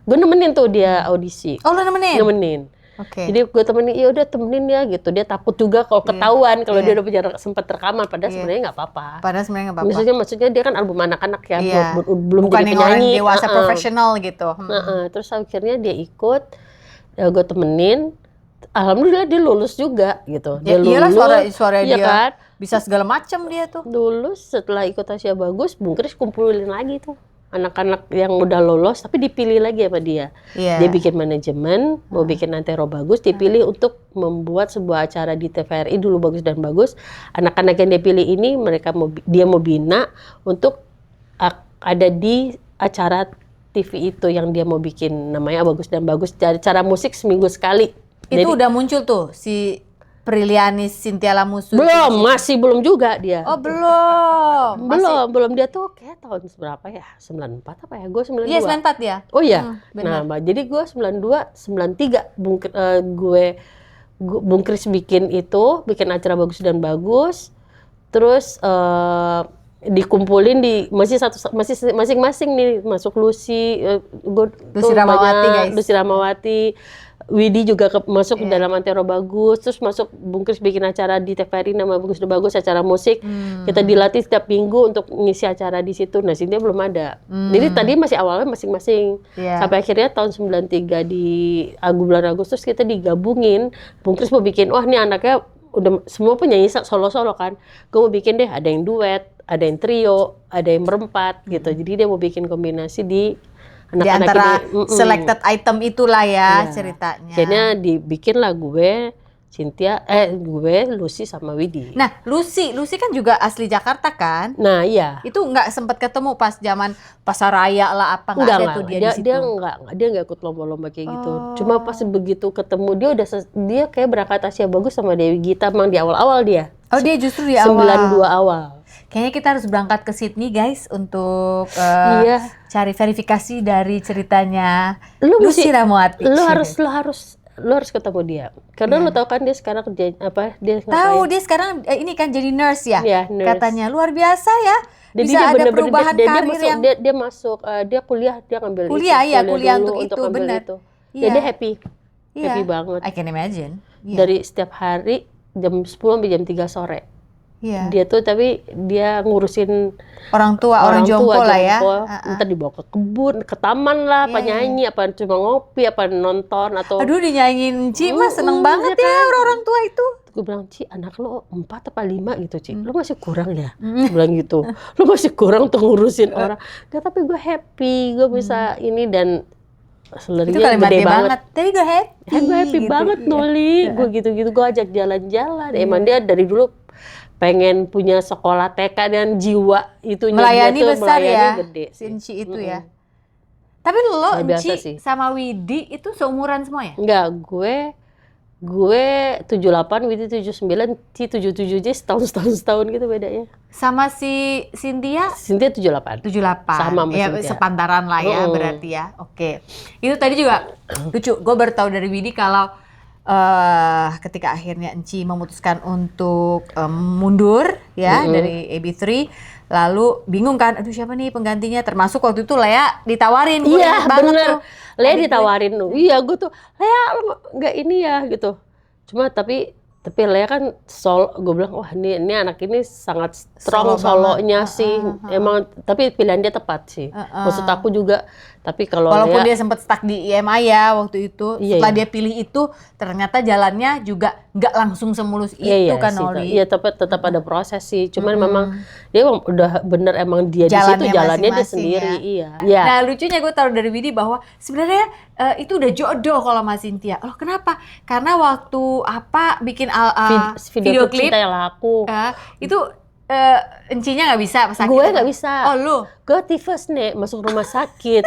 gue nemenin tuh dia audisi. Oh lo nemenin? Oke. Jadi gue temenin, ya udah temenin ya gitu. Dia takut juga kalau ketahuan kalau dia udah punya sempat rekaman, padahal sebenarnya nggak apa-apa. Maksudnya dia kan album anak-anak ya, belum bukan jadi yang penyanyi. Orang dewasa profesional gitu. Terus akhirnya dia ikut, gue temenin. Alhamdulillah dia lulus juga gitu. Dia lulus, suara iya dia kan? Bisa segala macam dia tuh. Lulus setelah ikut Asia Bagus, Bung Kris kumpulin lagi tuh anak-anak yang udah lolos tapi dipilih lagi sama dia. Iya. Dia bikin manajemen, mau bikin antero bagus, dipilih untuk membuat sebuah acara di TVRI dulu bagus dan bagus. Anak-anak yang dia pilih ini dia mau bina untuk ada di acara TV itu yang dia mau bikin, namanya bagus dan bagus. Acara musik seminggu sekali. Itu udah muncul tuh si Priliani Cynthia Lamusu. Masih belum juga dia. Oh, belum. Belum dia tuh kayak tahun berapa ya? 94 apa ya? Gue 92. Iya, 94 ya. Oh iya. Benar. Nah, jadi gue 92, 93 Bung Kris bikin acara bagus dan bagus. Terus dikumpulin masing-masing nih, masuk Lucy Rahmawati, guys. Lucy Rahmawati. Widi juga masuk dalam antero bagus, terus masuk Bung Kris bikin acara di TVRI nama bagus dan bagus, acara musik. Kita dilatih setiap minggu untuk ngisi acara di situ. Nah, Cynthia belum ada. Jadi tadi masih awalnya masing-masing. Sampai akhirnya tahun 93 di bulan Agustus kita digabungin. Bung Kris mau bikin, wah ini anaknya udah semua penyanyi solo-solo kan. Gue mau bikin deh, ada yang duet, ada yang trio, ada yang berempat gitu. Jadi dia mau bikin kombinasi di antara selected item itulah ya ceritanya. Akhirnya dibikinlah gue, Cynthia, Lucy sama Widi. Nah, Lucy kan juga asli Jakarta kan? Nah, iya. Itu nggak sempat ketemu pas zaman Pasar Raya lah apa nggak ada tuh dia di situ? Dia nggak ikut lomba-lomba kayak gitu. Cuma pas begitu ketemu dia kayak berangkat Asia Bagus sama Dewi Gita, emang di awal-awal dia. Oh, dia justru di awal. 92 awal. Kayaknya kita harus berangkat ke Sydney guys untuk cari verifikasi dari ceritanya Lucy Rahmawati. Lu harus ketemu dia. Karena lu tahu kan dia sekarang kerja apa? Dia tahu dia sekarang ini kan jadi nurse ya. Iya, nurse. Katanya luar biasa ya. Jadi bisa dia ada perubahan karir yang dia kuliah, dia ngambil kuliah dulu untuk itu benar. Iya. Dia happy banget. I can imagine. Dari setiap hari jam 10 sampai jam 3 sore. Iya. Dia tuh tapi dia ngurusin orang jompo lah ya. Entar dibawa ke kebun, ke taman lah, apa nyanyi, apa cuma ngopi, apa nonton atau. Aduh, dinyanyiin Ci mah seneng banget ya orang tua itu. Gue bilang, Ci, anak lo 4 apa 5 gitu, Ci. Lo masih kurang ya? Gue bilang gitu. Lo masih kurang untuk ngurusin orang. Gak, tapi gue happy, gue bisa ini dan selernya gede banget. Tapi gue happy. Gue happy gitu. banget, Noli. Gue gitu-gitu, gue ajak jalan-jalan. Emang dia dari dulu pengen punya sekolah TK dan jiwa itu melayani dia tuh besar ya, gede. Sinci itu ya. Tapi lo, Enci sama Widi itu seumuran semua ya? Enggak, gue 78, Widi 79, Ci 77 aja setahun gitu bedanya. Sama si Cynthia 78. 78. Sama ya, Cynthia. sepantaran lah ya berarti ya. Oke. Itu tadi juga lucu. Gue baru tahu dari Widi kalau ketika akhirnya Enci memutuskan untuk mundur ya dari AB3, lalu bingung kan, aduh siapa nih penggantinya, termasuk waktu itu Lea ditawarin. Iya bener, Lea Adik ditawarin. Iya gue tuh, Lea lo nggak ini ya gitu. Cuma tapi Lea kan gue bilang wah ini anak ini sangat strong solonya sih. Emang tapi pilihan dia tepat sih. Maksud aku juga, tapi kalau walaupun Lea, dia sempat stuck di IMI ya waktu itu, setelah dia pilih itu ternyata jalannya juga nggak langsung semulus itu kan Oli. Iya tapi tetap ada proses sih. Cuman memang dia udah bener emang dia di situ jalannya dia sendiri. Iya. Nah lucunya gue tahu dari Widi bahwa sebenarnya itu udah jodoh kalau Mas Cynthia. Loh kenapa? Karena waktu bikin video klip Cinta Yang Laku itu Encinya nggak bisa pas sakit. Gue nggak bisa. Oh lu? Gue tifus nih masuk rumah sakit.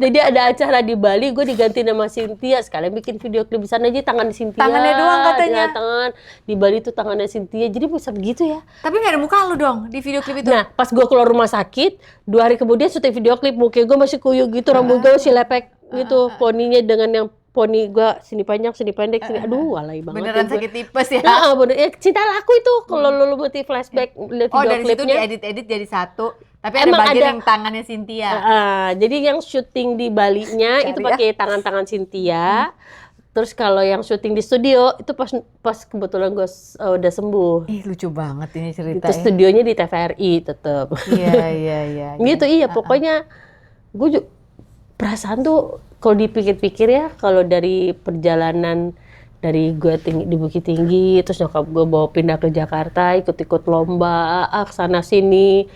Jadi ada acara di Bali, gue diganti nama Cynthia. Sekalian bikin video klip di sana aja tangan Cynthia. Tangannya doang katanya. Ya, tangan di Bali tuh tangannya Cynthia. Jadi bisa begitu ya. Tapi nggak ada muka lu dong di video klip itu. Nah pas gue keluar rumah sakit, 2 hari kemudian syuting video klip, muka gue masih kuyup gitu, rambut gue masih lepek gitu, poninya dengan yang poni gue sini panjang, sini pendek, sini aduh alay banget. Beneran sakit tipes ya? Nah, bener. Ya, Cinta Laku itu kalau lu buat flashback lihat video dari situ klipnya. diedit jadi satu. Tapi ada bagian yang tangannya Cynthia. Jadi yang syuting di Balinya itu pakai tangan-tangan Cynthia. Terus kalau yang syuting di studio itu pas kebetulan gue udah sembuh. Ih lucu banget ini ceritanya. Itu studionya di TVRI tetap. Iya. Gitu iya pokoknya gue perasaan tuh kalau dipikir-pikir ya, kalau dari perjalanan dari gue di Bukit Tinggi, terus nyokap gue bawa pindah ke Jakarta, ikut-ikut lomba, sana sini,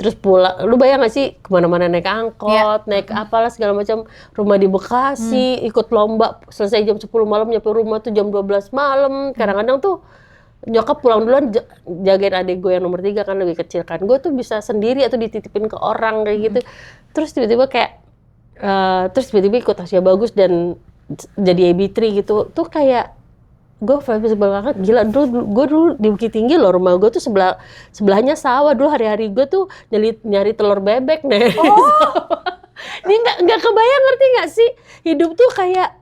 Terus pulang, lu bayang gak sih kemana-mana naik angkot, naik apalah segala macam, rumah di Bekasi, ikut lomba, selesai jam 10 malam, nyampe rumah tuh jam 12 malam. Kadang-kadang tuh nyokap pulang duluan jagain adik gue yang nomor 3 kan lebih kecil kan. Gue tuh bisa sendiri atau dititipin ke orang kayak gitu. Terus tiba-tiba kayak, ikut Asia Bagus dan jadi AB3 gitu. Tuh kayak, gue vibes banget, gila. Gue dulu di Bukit Tinggi loh, rumah gue tuh sebelahnya sawah. Dulu hari-hari gue tuh nyari telur bebek nih. Ini nggak kebayang, ngerti nggak sih? Hidup tuh kayak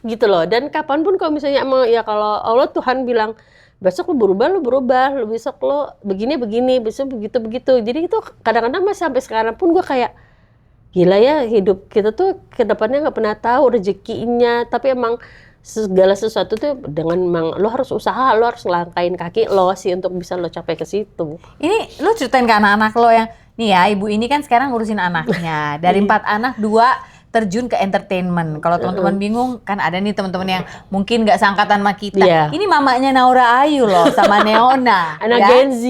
gitu loh. Dan kapanpun kalau misalnya emang ya kalau Allah Tuhan bilang besok lu berubah, lu besok lo begini, besok begitu. Jadi itu kadang-kadang masih sampai sekarang pun gue kayak gila ya, hidup kita tuh ke depannya nggak pernah tahu rezekinya. Tapi emang segala sesuatu tuh dengan emang lo harus usaha, lo harus ngelangkain kaki lo sih untuk bisa lo capai ke situ. Ini lo ceritain ke anak-anak lo yang nih ya, ibu ini kan sekarang ngurusin anaknya. Dari 4 anak 2 terjun ke entertainment. Kalau teman-teman bingung, kan ada nih teman-teman yang mungkin nggak seangkatan sama kita. Ini mamanya Naura Ayu loh, sama Neona. Anak ya? Gen Z.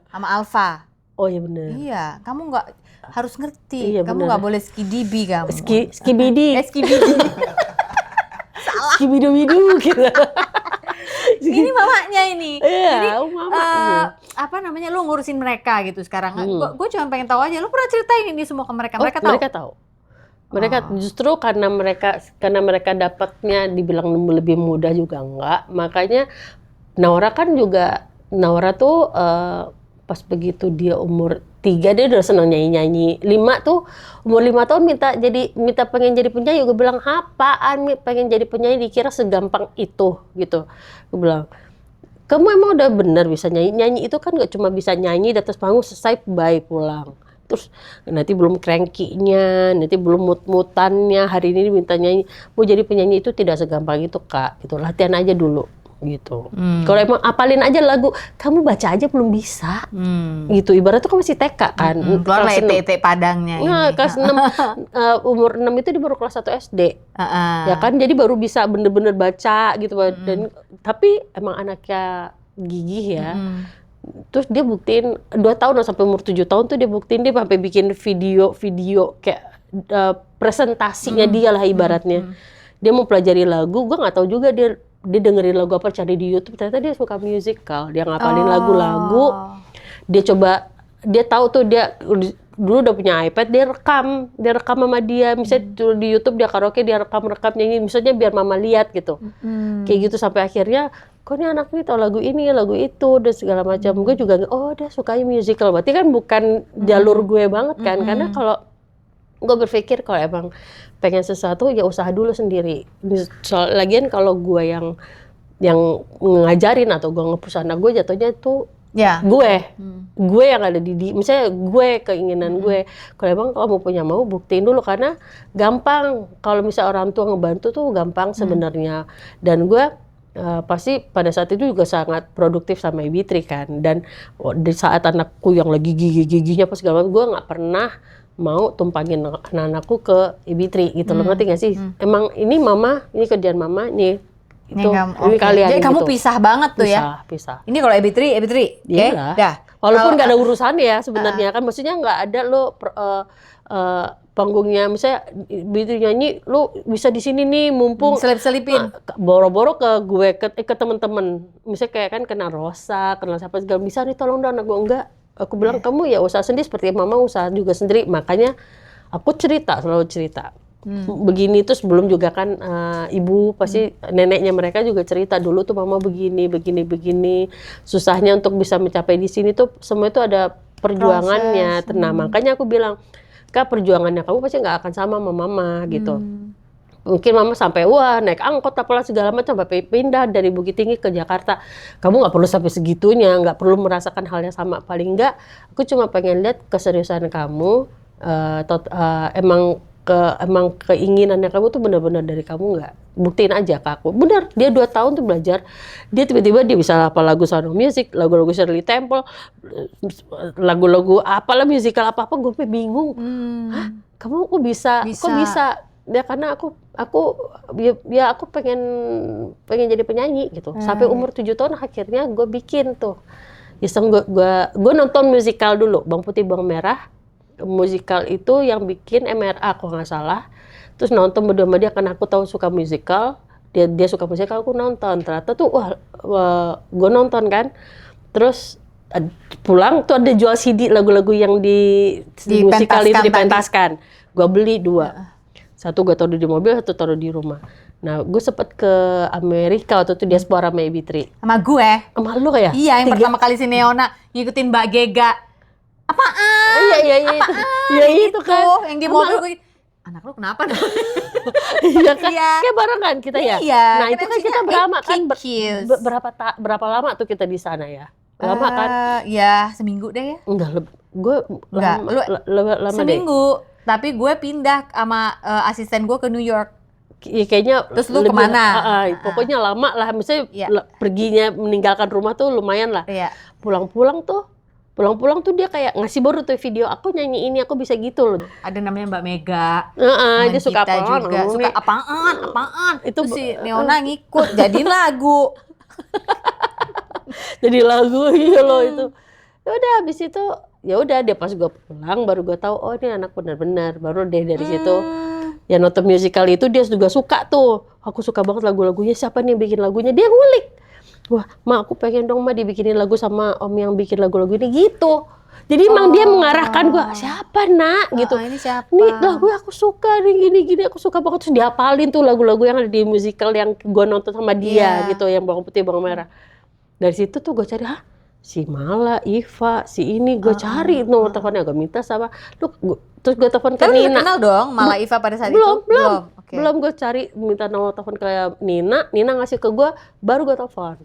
Sama Alfa. Oh iya benar. Iya, kamu nggak harus ngerti. Iya, kamu nggak boleh skidibi kamu. Skibidi. Skibidi. Skibidu-bidu gitu. Ini mamanya ini. Iya, Jadi mamanya. apa namanya, lu ngurusin mereka gitu sekarang. Gue cuma pengen tahu aja, lu pernah ceritain ini semua ke mereka? Mereka tahu. Mereka justru karena mereka dapatnya dibilang lebih mudah juga enggak. Makanya Naura tuh pas begitu dia umur 3 dia udah senang nyanyi. 5 tuh umur 5 tahun minta pengen jadi penyanyi. Gue bilang, apaan pengen jadi penyanyi, dikira segampang itu gitu. Gue bilang, kamu emang udah bener bisa nyanyi. Nyanyi itu kan gak cuma bisa nyanyi di atas panggung selesai bye pulang. Terus nanti belum cranky-nya, nanti belum mut-mutannya, hari ini minta nyanyi. Mau jadi penyanyi itu tidak segampang itu Kak, gitu. Latihan aja dulu gitu. Kalau emang apalin aja lagu, kamu baca aja belum bisa. Gitu, ibaratnya kan masih TK kan. Keluar lah ET Padangnya ini. Nah, kelas 6, umur 6 itu dia baru kelas 1 SD. Ya kan, jadi baru bisa bener-bener baca gitu. Dan tapi emang anaknya gigih ya. Terus dia buktiin 2 tahun sampai umur 7 tahun tuh dia buktiin, dia sampai bikin video kayak presentasinya dia lah ibaratnya. Dia mau pelajari lagu, gue nggak tahu juga dia dengerin lagu apa, cari di YouTube, ternyata dia suka musical, dia ngapalin lagu-lagu. Dia tahu tuh, dia dulu udah punya iPad, dia rekam sama dia, misalnya di YouTube dia karaoke, dia rekam nyanyi, misalnya biar mama lihat gitu. Kayak gitu sampai akhirnya kok ini anak ini tahu lagu ini, lagu itu, dan segala macam. Gue juga, dia sukanya musical. Berarti kan bukan jalur gue banget kan. Karena kalau gue berpikir kalau emang pengen sesuatu, ya usaha dulu sendiri. Lagian kalau gue yang ngajarin atau gue nge-push anak gue, jatuhnya tuh gue yang ada misalnya gue keinginan gue. Kalau emang kamu punya mau, buktiin dulu. Karena gampang, kalau misalnya orang tua ngebantu tuh gampang sebenarnya. Dan gue pasti pada saat itu juga sangat produktif sama AB3 kan. Dan di saat anakku yang lagi gigi-giginya pas segala macam, gue nggak pernah mau tumpangin anak-anakku ke AB3 gitu loh, ngerti nggak sih? Emang ini mama, ini kerjaan mama, nih itu ini kalian. Jadi gitu. kamu pisah banget tuh ya? Pisah. Ini kalau AB3, Iya lah. dah. Walaupun nggak ada urusannya ya sebenarnya kan, maksudnya nggak ada lo panggungnya, misalnya begitu nyanyi, lo bisa di sini nih mumpung selip-selipin. Boro-boro ke gue ke temen-temen, misalnya kayak kan kenal Rosa, kenal siapa segala, bisa nih tolong dong anak gue, enggak. Aku bilang kamu ya usaha sendiri seperti mama usaha juga sendiri. Makanya aku selalu cerita. Begini, terus belum juga kan ibu pasti neneknya mereka juga cerita dulu tuh mama begini. Susahnya untuk bisa mencapai di sini tuh semua itu ada perjuangannya. Nah, makanya aku bilang, Kak, perjuangannya kamu pasti nggak akan sama mama gitu. Mungkin mama sampai naik angkot apalah segala macam, sampai pindah dari Bukit Tinggi ke Jakarta. Kamu nggak perlu sampai segitunya, nggak perlu merasakan hal yang sama. Paling nggak, aku cuma pengen lihat keseriusan kamu, emang keinginannya kamu tuh benar-benar dari kamu nggak. Buktiin aja ke aku. Benar, dia 2 tahun tuh belajar. Dia tiba-tiba dia bisa hafal lagu Sound of Music, lagu-lagu Shirley Temple, lagu-lagu apalah musical apa-apa. Gue bingung. Hah, kamu kok bisa? Kok bisa? Ya karena aku pengen jadi penyanyi gitu. Sampai umur 7 tahun akhirnya gue bikin tuh iseng gue nonton musikal dulu, Bawang Putih Bawang Merah. Musikal itu yang bikin MRA kalau nggak salah. Terus nonton berdua sama dia karena aku tahu suka musikal. Dia suka musikal, aku nonton. Ternyata tuh gue nonton kan. Terus pulang tuh ada jual CD lagu-lagu yang di musikal itu dipentaskan. Gue beli 2. Satu gue taruh di mobil, satu taruh di rumah. Nah, gue sempet ke Amerika waktu itu diaspora sama Ibitri. Sama gue. Sama lu ya? Iya, yang pertama kali si Neona ngikutin Mbak Gega. Apaan? Iya itu. Iya itu kan. Yang di mobil gue, anak lu kenapa? Iya kan? Iya. Kayak bareng kan kita ya? Iya. Nah, itu kan kita berlama kan? Kiss. Berapa lama tuh kita di sana ya? Lama kan? Ya, seminggu deh ya. Enggak, gue lama deh. Seminggu. Tapi gue pindah sama asisten gue ke New York. Ya, kayaknya terus lu kemana? Pokoknya lama lah, misalnya perginya meninggalkan rumah tuh lumayan lah. Iya. Pulang-pulang tuh dia kayak ngasih baru tuh video, aku nyanyi ini, aku bisa gitu loh. Ada namanya Mbak Mega. Dia suka apaan? Juga suka apaan. Itu si Neona ngikut jadiin lagu. Jadi lagu gitu loh itu. Ya udah habis itu ya udah dia pas gue pulang baru gue tahu oh ini anak benar-benar, baru deh dari situ ya nonton musikal itu dia juga suka tuh. Aku suka banget lagu-lagunya, siapa nih yang bikin lagunya, dia ngulik. Wah, Ma aku pengen dong Ma dibikinin lagu sama om yang bikin lagu-lagu ini gitu. Jadi emang dia mengarahkan gue, siapa nak gitu. Ini siapa? Nih lagu aku suka nih gini-gini, aku suka banget. Terus dihafalin tuh lagu-lagu yang ada di musikal yang gue nonton sama dia gitu, yang Bawang Putih Bawang Merah. Dari situ tuh gue cari, si Mala, Iva, si ini gue cari nomor teleponnya, gue minta sama terus gue telepon ke Nina. Kenal dong Mala Iva pada saat belum, itu? Belum gue cari minta nomor telepon ke Nina ngasih ke gue, baru gue telepon.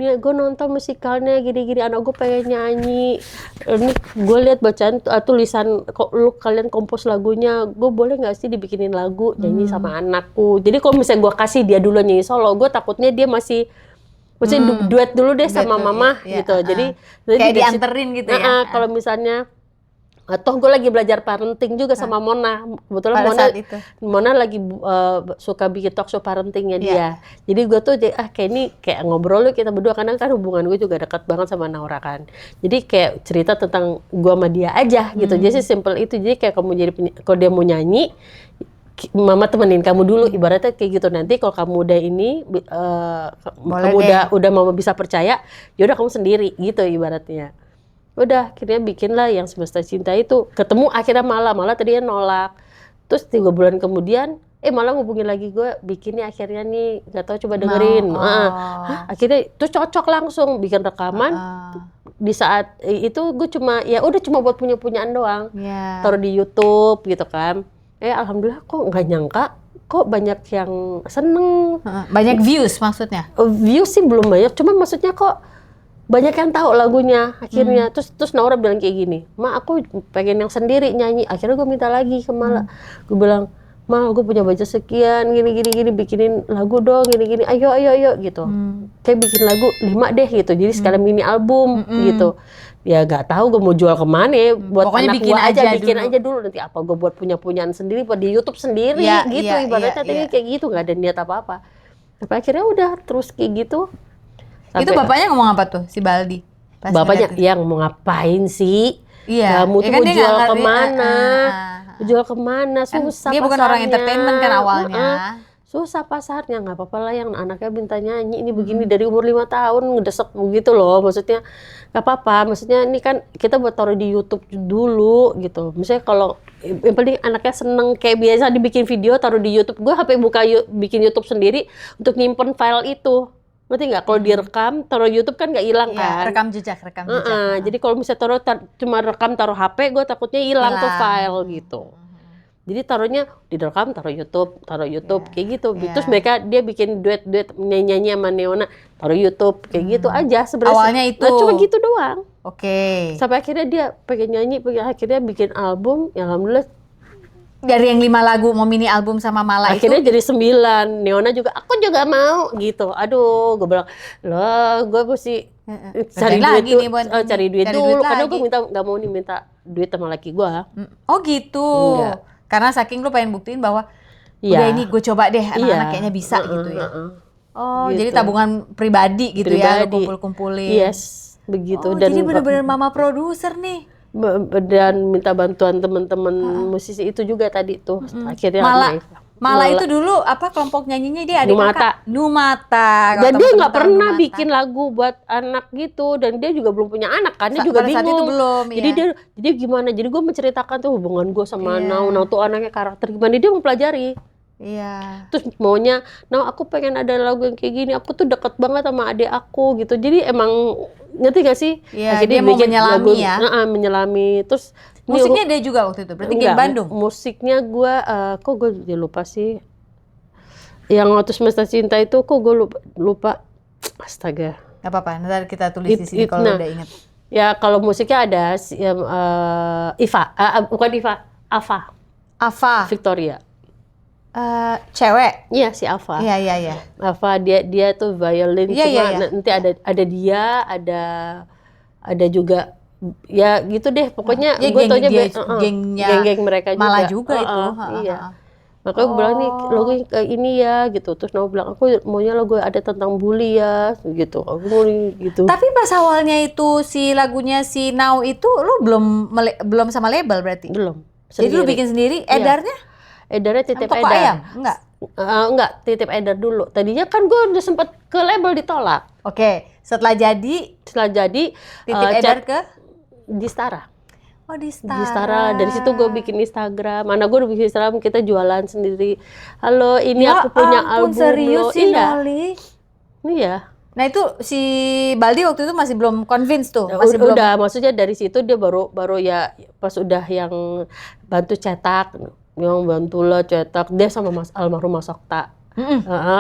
Nih gue nonton musikalnya gini-gini, anak gue pengen nyanyi. Ini gue lihat bacaan tulisan kalian kompos lagunya, gue boleh nggak sih dibikinin lagu nyanyi sama anakku. Jadi kalau misalnya gue kasih dia dulu nyanyi solo, gue takutnya dia masih maksudnya duet dulu deh sama mama gitu. Jadi kayak dianterin gitu ya. Kalau misalnya toh gue lagi belajar parenting juga sama Mona. Kebetulan Mona lagi suka bikin talk show parentingnya dia. Jadi gue tuh kayak ini kayak ngobrol kita berdua, karena kan hubungan gue juga dekat banget sama Naura kan. Jadi kayak cerita tentang gue sama dia aja gitu. Jadi simple itu. Jadi kayak kamu jadi kalau dia mau nyanyi, Mama temenin kamu dulu, ibaratnya kayak gitu. Nanti kalau kamu udah ini kamu udah Mama bisa percaya, ya udah kamu sendiri gitu ibaratnya. Udah akhirnya bikin lah yang Semesta Cinta itu. Ketemu akhirnya Mala tadinya nolak. Terus 3 bulan kemudian Mala ngubungin lagi gue, bikinnya akhirnya nih, nggak tahu coba dengerin. Akhirnya terus cocok langsung bikin rekaman. Di saat itu gue cuma buat punyaan doang. Taruh di YouTube gitu kan. Alhamdulillah kok nggak nyangka kok banyak yang seneng. Banyak views maksudnya? Views sih belum banyak, cuma maksudnya kok banyak yang tahu lagunya akhirnya. Terus Naura bilang kayak gini, Ma aku pengen yang sendiri nyanyi. Akhirnya gue minta lagi ke Mala. Gue bilang, Ma gue punya budget sekian, gini bikinin lagu dong, gini ayo gitu. Kayak bikin lagu 5 deh gitu, jadi sekalian mini album gitu. Ya gak tahu gue mau jual kemana ya, buat pokoknya anak gue bikin aja dulu. Nanti apa gue buat punyaan sendiri, buat di YouTube sendiri gitu. Ibaratnya tadi kayak gitu, gak ada niat apa-apa. Tapi akhirnya udah terus kayak gitu. Itu bapaknya ngomong apa tuh, si Baldi? Bapaknya yang mau ngapain sih? Iya. Kamu tuh kan mau jual kemana? Jual kemana? Susah dia pasarnya. bukan orang entertainment kan awalnya. Susah pasarnya, nggak apa-apa lah yang anaknya minta nyanyi ini begini dari umur 5 tahun ngedesek begitu loh. Maksudnya nggak apa-apa, maksudnya ini kan kita buat taruh di YouTube dulu gitu. Misalnya kalau yang penting anaknya seneng, kayak biasa dibikin video taruh di YouTube. Gue HP buka bikin YouTube sendiri untuk nyimpen file itu. Ngerti nggak? Kalau direkam taruh YouTube kan nggak hilang kan? Rekam jejak. Jadi kalau misalnya cuma rekam taruh HP, gue takutnya hilang tuh file gitu. Jadi taruhnya direkam taruh YouTube kayak gitu. Terus dia bikin duet nyanyi sama Neona, taruh YouTube kayak gitu aja sebenarnya. Awalnya itu. Cuma gitu doang. Oke. Sampai akhirnya dia pengen nyanyi, akhirnya bikin album. Ya alhamdulillah. Dari yang 5 lagu mau mini album sama Mala akhirnya itu. Jadi 9. Neona juga, aku juga mau gitu. Aduh, gue bilang, loh gue mesti cari duit dulu. Karena gue nggak mau minta duit sama laki gue. Oh gitu. Enggak. Karena saking lu pengen buktiin bahwa udah ini gue coba deh anak-anak kayaknya bisa gitu ya. Oh gitu. Jadi tabungan pribadi gitu ya, lu kumpul-kumpulin. Yes. begitu. Oh, jadi benar-benar mama produser nih. Dan minta bantuan teman-teman musisi itu juga tadi tuh. Akhirnya Malah itu dulu apa kelompok nyanyinya dia adik Numata. kakak Numata. Kalau Dan dia teman-teman nggak tahu pernah Numata. bikin lagu buat anak gitu, dan dia juga belum punya anak kan, dia juga Pada saat itu bingung. belum, Jadi iya. dia gimana? Jadi gue menceritakan tuh hubungan gue sama Iya. Nau tuh anaknya karakter gimana, dia mempelajari. Iya. Terus maunya, Nau aku pengen ada lagu yang kayak gini, aku tuh deket banget sama adik aku gitu. Jadi emang ngerti gak sih? Iya, Akhirnya dia mau bikin menyelami lagu, ya. Menyelami. Terus Musiknya dia juga waktu itu. Berarti Geng Bandung. Musiknya gue, kok gue lupa sih. Yang waktu Semesta Cinta itu kok gue lupa. Astaga. Gak apa-apa, nanti kita tulis di sini kalau udah inget. Ya kalau musiknya ada Iva, bukan Iva, Ava, Victoria. cewek. Iya si Ava. Iya. Ava dia tuh violin, Iya, cuma iya. nanti ada dia, ada juga ya gitu deh. Pokoknya Ya, gue taunya gengnya geng mereka juga. malah juga itu. Iya. Makanya gue bilang nih lagu yang kayak ini ya gitu. Terus Nau bilang aku maunya lagu ada tentang bully ya gitu. Aku mau gitu. Tapi pas awalnya itu si lagunya si Now itu lu belum sama label berarti? Belum. Jadi lu Sendiri. bikin sendiri, Iya. edarnya? Edarnya titip Toko edar. ayam? Enggak. Enggak, titip edar dulu. Tadinya kan gue udah sempet ke label ditolak. Oke, setelah jadi Setelah jadi titip edar chat ke di Stara. Oh, di Di Stara. Dari situ gue bikin Instagram. Mana gue udah bikin Instagram, kita jualan sendiri. Halo, ini Ya aku punya ampun, album serius lo. sih, Iya. Noli. Iya. Nah itu si Baldi waktu itu masih belum convince tuh, Udah, masih belum. maksudnya dari situ dia baru ya pas udah yang bantu cetak, yang bantu lah cetak dia sama almarhum Mas Okta.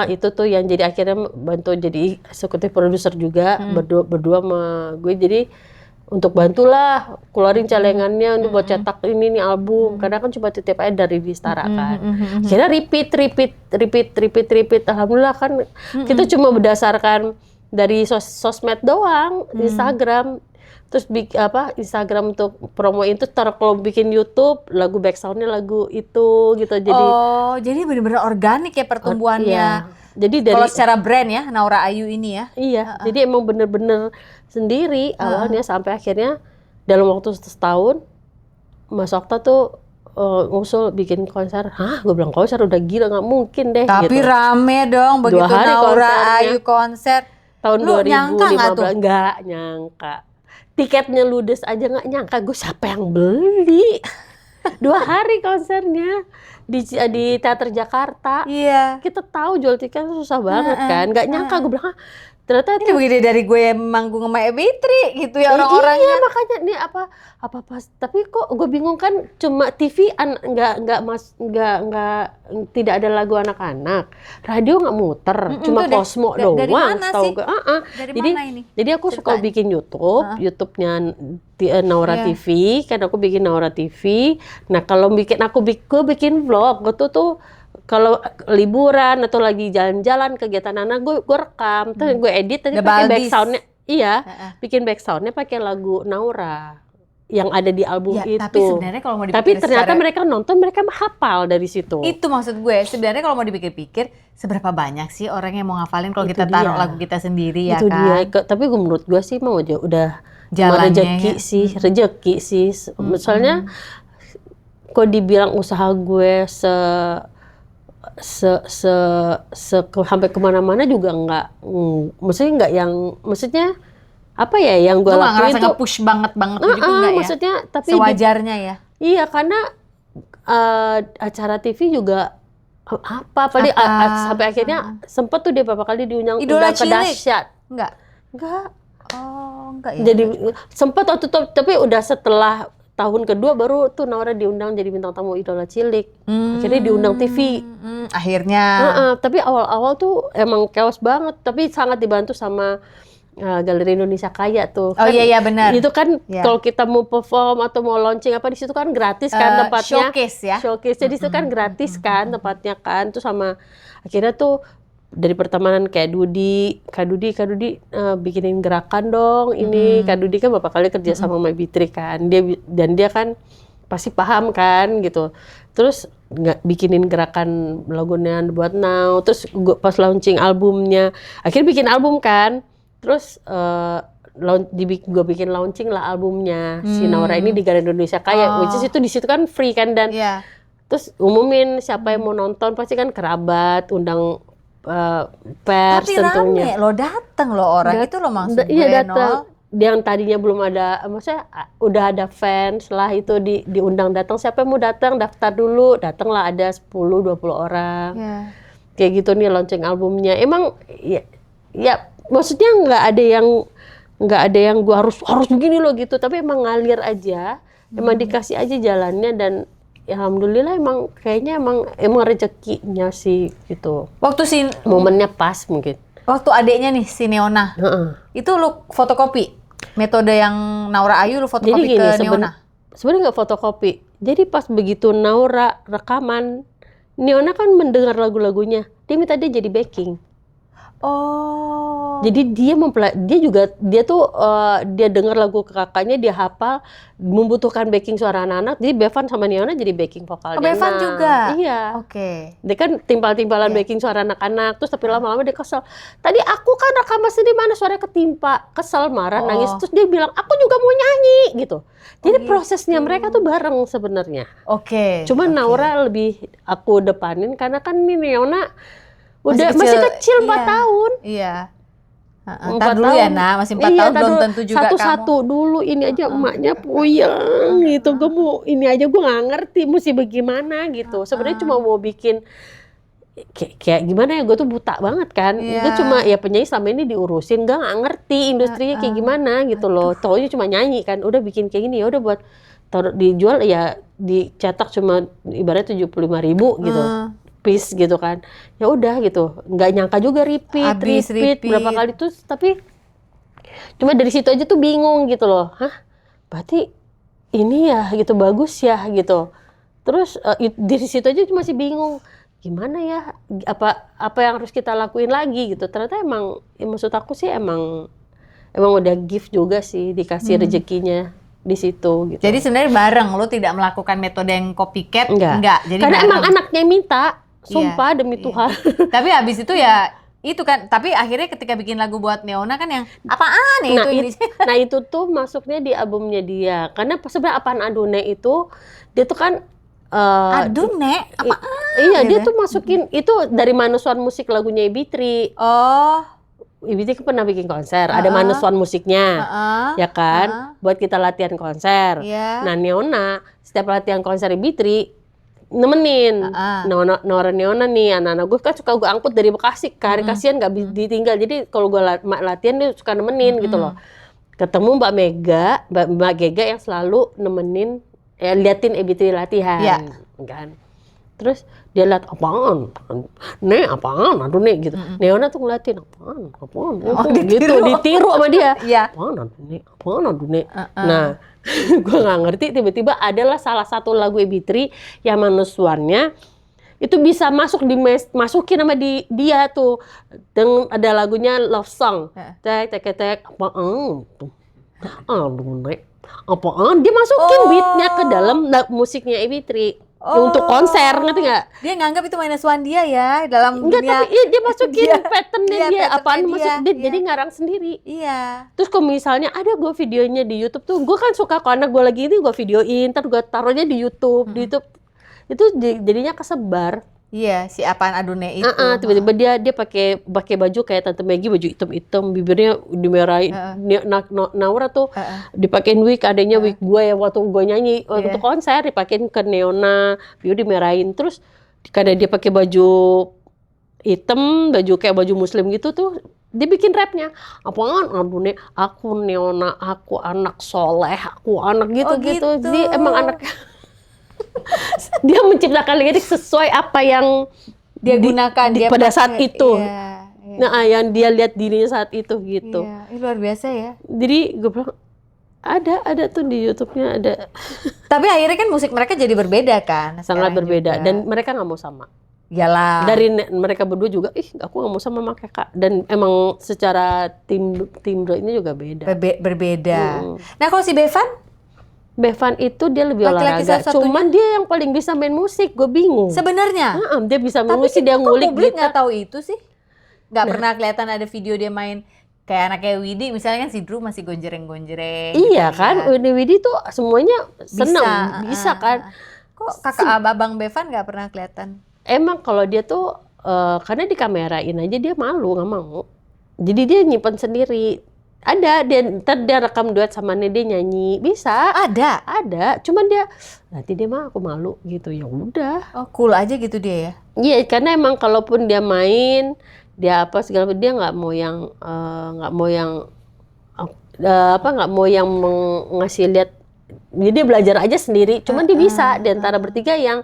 Itu tuh yang jadi akhirnya bantu jadi eksekutif produser juga, berdua sama gue, jadi untuk bantulah keluarin celengannya untuk buat cetak ini nih album, karena kan cuma titip aja dari di Stara kan. Akhirnya repeat. Alhamdulillah kan kita cuma berdasarkan dari sosmed doang, Instagram. Terus Instagram untuk promoin itu, kalau bikin YouTube lagu backsoundnya lagu itu gitu. Jadi jadi benar-benar organik ya pertumbuhannya. iya. Jadi dari Kalau secara brand ya, Naura Ayu ini ya. iya, jadi emang bener-bener sendiri awalnya sampai akhirnya dalam waktu setahun Mas Okta tuh ngusul bikin konser. Hah, gue bilang konser udah gila, nggak mungkin deh. Tapi gitu. rame dong begitu hari Naura konsernya. Ayu konser. Tahun Lu nyangka nggak tuh? 2015 nggak nyangka. Tiketnya ludes aja nggak nyangka. Gue siapa yang beli? 2 hari konsernya di Teater Jakarta. Iya. Kita tahu jual tiket susah banget kan. Nggak nyangka, gue bilang ternyata Ini begini dari gue yang manggung sama Ebitri gitu ya orang-orangnya. Iya, makanya nih apa pas, tapi kok gue bingung kan, cuma TV tidak ada lagu anak-anak, radio nggak muter, cuma itu Cosmo dari doang. mana Tahu sih? gue. Dari Jadi mana ini? jadi aku suka Ceritanya. bikin YouTube-nya Naura Iya. TV, kan aku bikin Naura TV. Nah kalau gue bikin vlog, gue tuh kalau liburan atau lagi jalan-jalan kegiatan anak, gue rekam, terus gue edit tadi The pakai Baldis. backsoundnya, iya, Heeh. bikin backsoundnya pakai lagu Naura yang ada di album Ya, itu. tapi sebenarnya kalau mau dipikir Tapi ternyata secara- mereka nonton, mereka hafal dari situ. Itu maksud gue, sebenarnya kalau mau dipikir-pikir, seberapa banyak sih orang yang mau ngafalin kalau Itu kita taruh dia. lagu kita sendiri ya Itu kan? dia. Tapi menurut gue sih mau udah Jalannya rezeki ya. sih. Misalnya, kok dibilang usaha gue sampai kemana-mana juga maksudnya apa ya yang gue Lu gak lakuin ngerasa tuh nge-push banget gitu enggak ya? maksudnya tapi Sewajarnya ya? iya karena acara TV juga paling sampai akhirnya sempet tuh dia beberapa kali diundang Idola ke Cilik? Dahsyat. Enggak? Enggak. Oh, enggak ya? Jadi sempat waktu itu, tapi udah setelah tahun kedua baru tuh Naura diundang jadi bintang tamu Idola Cilik. Akhirnya diundang TV. Akhirnya. Tapi awal-awal tuh emang chaos banget, tapi sangat dibantu sama Galeri Indonesia Kaya tuh. Oh iya benar. Itu kan Iya. kalau kita mau perform atau mau launching apa di situ kan gratis kan tempatnya. Showcase ya? Showcase. Jadi itu kan gratis kan tempatnya kan. Terus sama akhirnya tuh dari pertemanan kayak Kak Dudi bikinin gerakan dong ini. Kak Dudi kan beberapa kali kerja sama My Bitri kan. Dia kan pasti paham kan gitu. Terus bikinin gerakan lagunya buat Now. Terus gua pas launching albumnya, akhirnya bikin album kan. Terus gue bikin launching lah albumnya si Naura ini di Grand Indonesia Kaya, which is itu di situ kan free kan, dan Iya. terus umumin siapa yang mau nonton pasti kan kerabat, undang pers Tapi tentunya. rame lo dateng lo orang itu lo maksud gue, Iya Nol. datang. Yang tadinya belum ada, maksudnya udah ada fans, setelah itu diundang datang, siapa yang mau datang daftar dulu, datanglah ada 10-20 orang. Iya. Kayak gitu nih launching albumnya. Emang ya maksudnya nggak ada yang gua harus begini loh gitu, tapi emang ngalir aja. Emang dikasih aja jalannya, dan ya alhamdulillah emang kayaknya emang rezekinya sih gitu. Waktu Momennya pas mungkin. waktu adeknya nih si Neona, itu lu fotokopi metode yang Naura Ayu, lu fotokopi ke Neona. Sebenarnya nggak fotokopi. Jadi pas begitu Naura rekaman, Neona kan mendengar lagu-lagunya, dia minta dia jadi backing. Oh. Jadi dia dengar lagu kakaknya, dia hafal, membutuhkan backing suara anak-anak. Jadi Bevan sama Neona jadi backing vokalnya. Bevan juga? Iya. Oke. Dia kan timpal-timpalan backing suara anak-anak, terus tapi lama-lama dia kesel. Tadi aku kan rekaman sendiri, mana suaranya ketimpa, kesel, marah, nangis. Terus dia bilang, aku juga mau nyanyi gitu. Jadi prosesnya mereka tuh bareng sebenarnya. Oke. Cuma Naura lebih aku depanin karena kan ini Neona masih kecil 4 tahun. Iya. 4 Ntar dulu tahun. ya nak, masih 4 tahun belum tentu juga satu-satu dulu, ini aja emaknya puyeng gitu. Ini aja gue nggak ngerti mesti bagaimana gitu. Sebenarnya cuma mau bikin kayak gimana ya, gue tuh buta banget kan. Gue cuma ya penyanyi selama ini diurusin, nggak ngerti industrinya kayak gimana gitu loh. Taunya cuma nyanyi kan, udah bikin kayak gini, ya udah buat dijual ya, dicetak cuma ibaratnya 75.000 gitu. Piece gitu kan, ya udah gitu, nggak nyangka juga repeat berapa kali tuh, tapi cuma dari situ aja tuh bingung gitu loh, berarti ini ya gitu, bagus ya gitu, terus dari situ aja masih bingung gimana ya, apa yang harus kita lakuin lagi gitu. Ternyata emang maksud aku sih emang udah gift juga sih, dikasih rezekinya di situ gitu. Jadi sebenarnya bareng, lo tidak melakukan metode yang copycat, enggak. Jadi karena bareng. emang anaknya minta. Sumpah demi Tuhan. Tapi habis itu ya itu kan, tapi akhirnya ketika bikin lagu buat Neona kan yang apaan ya nah itu tuh masuknya di albumnya dia. Karena sebenarnya Apaan Adune itu dia tuh kan Adune apaan? Iya, gitu. dia tuh masukin itu dari Manusuan musik lagunya Ibitri. Oh. Ibitri kan pernah bikin konser, ada Manusuan musiknya. Ya kan? Buat kita latihan konser. Nah, Neona setiap latihan konser Ibitri nemenin. Naura Neona nih, anak-anak gue kan suka gue angkut dari Bekasi kan, kasihan gak ditinggal. Jadi kalau gue latihan dia suka nemenin gitu loh. Ketemu Mbak Gega yang selalu nemenin, liatin Ibitri latihan kan. Terus dia lihat apaan, aduh nih gitu. Neona tuh ngeliatin apaan, gitu, ditiru sama dia. Apaan aduh nih. Nah, gue nggak ngerti, tiba-tiba adalah salah satu lagu Ibitri yang manusuannya itu bisa masukin sama dia tuh. Dan ada lagunya Love Song. Apaan dia masukin beatnya ke dalam musiknya Ibitri. Untuk konser, ngerti nggak? Dia nganggap itu manusuan dia ya dalam enggak, dunia. tapi dia masukin patternnya dia, apaan masuk dia, jadi ngarang sendiri. Iya. Terus kalau misalnya ada gue videonya di YouTube tuh, gue kan suka kalau anak gue lagi ini gue videoin, ntar gue taruhnya di YouTube, itu jadinya kesebar. Iya, si Apaan Adune itu. Tiba-tiba dia pakai baju kayak Tante Maggie, baju hitam-hitam, bibirnya dimerahin. Naura tuh dipakein wig, adanya wig gue ya waktu gue nyanyi, waktu konser dipakein ke Neona, dia dimerahin. Terus kadang dia pakai baju hitam, baju kayak baju muslim gitu tuh, dia bikin rapnya. Apaan Adune, aku Neona, aku anak soleh, aku anak gitu. Jadi emang anak dia menciptakan lirik sesuai apa yang dia gunakan pada saat itu. Iya. Nah, yang dia lihat dirinya saat itu gitu. Iya, ini luar biasa ya. Jadi gue bilang ada tuh di YouTube-nya ada. Tapi akhirnya kan musik mereka jadi berbeda kan? Sangat berbeda juga. dan mereka nggak mau sama. Iyalah. Dari mereka berdua juga, aku nggak mau sama Kakak. Dan emang secara timbre-nya juga beda. Berbeda. Nah kalau si Bevan itu dia lebih laki-laki olahraga, cuman dia yang paling bisa main musik, gue bingung. Sebenarnya? Dia bisa main tapi musik, dia ngulik publik nggak tahu itu sih? Nggak pernah kelihatan ada video dia main Kayak anaknya Widi misalnya kan si Drew masih gonjreng-gonjreng. Iya gitu kan, Widi tuh semuanya seneng, bisa kan. Kok kakak abang Bevan nggak pernah kelihatan? Emang kalau dia tuh karena dikamerain aja dia malu, nggak mau. Jadi dia nyimpen sendiri. Ada, ntar dia rekam duet sama dia nyanyi, bisa. Ada. Cuman dia nanti dia mah aku malu gitu, ya udah. Oh cool aja gitu dia ya? Iya, karena emang kalaupun dia main, dia apa segala dia nggak mau yang nggak mau yang ngasih lihat. Jadi dia belajar aja sendiri. Cuman dia bisa di antara bertiga yang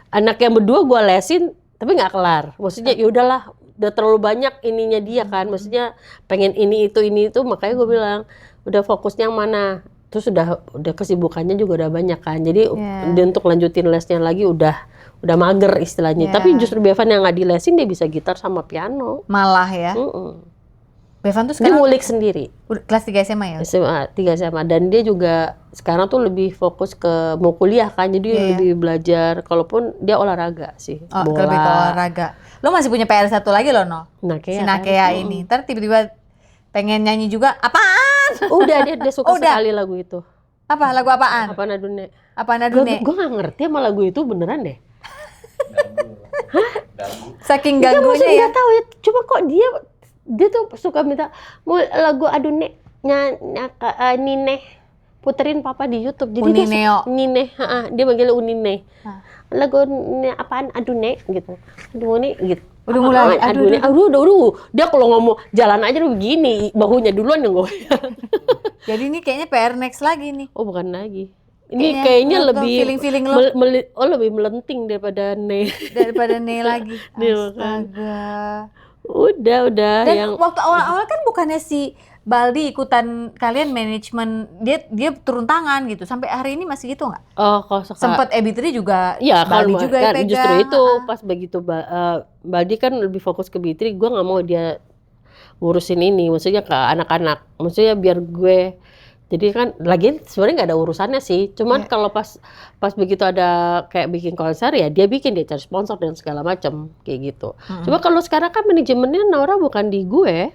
anak yang berdua gue lesin, tapi nggak kelar. Maksudnya ya udahlah, udah terlalu banyak ininya dia kan. Maksudnya pengen ini itu, makanya gue bilang udah fokusnya yang mana. Terus udah kesibukannya juga udah banyak kan. Jadi dia untuk lanjutin lesnya lagi udah mager istilahnya. Tapi justru Bevan yang nggak dilesin dia bisa gitar sama piano. Malah ya. Bevan tuh Dia sekarang ngulik sendiri. udah kelas 3 SMA ya? SMA, 3 SMA. Dan dia juga sekarang tuh lebih fokus ke mau kuliah kan. Jadi lebih belajar. Kalaupun dia olahraga sih. Oh, bola. lebih ke olahraga. Lo masih punya PR satu lagi loh, No? Nakea Si Nakea ini. Ntar tiba-tiba pengen nyanyi juga. Apaan? Udah, dia suka sekali lagu itu. Apa? Lagu apaan? Apa Nadune? Apa Nadune? Gue gak ngerti sama lagu itu beneran deh. Saking Gak, ganggunya maksudnya ya? gak tahu ya. Cuma kok dia tuh suka minta mau lagu Adune Nine puterin papa di YouTube. Jadi Unineo. Nine, dia manggilnya Unine. Lagu apaan Adune gitu. Adune gitu. Udah mulai, Adune. Aduh. Dia kalau ngomong jalan aja udah begini, bahunya duluan yang gue. Jadi ini kayaknya PR next lagi nih. Oh bukan lagi. Ini kayaknya lebih feeling lo lebih melenting daripada Ne. daripada Ne lagi. Dia kan. Astaga. Udah Dan yang waktu awal-awal kan bukannya si Baldi ikutan kalian manajemen, dia turun tangan gitu. Sampai hari ini masih gitu nggak? oh kalau Sempet Ebitri juga, ya Baldi juga yang kan pegang. justru itu pas begitu Baldi kan lebih fokus ke Bitri, gue nggak mau dia ngurusin ini, maksudnya ke anak-anak, maksudnya biar gue. Jadi kan lagi sebenarnya nggak ada urusannya sih, cuman kalau pas begitu ada kayak bikin konser ya dia cari sponsor dan segala macam kayak gitu. Cuma kalau sekarang kan manajemennya Naura bukan di gue,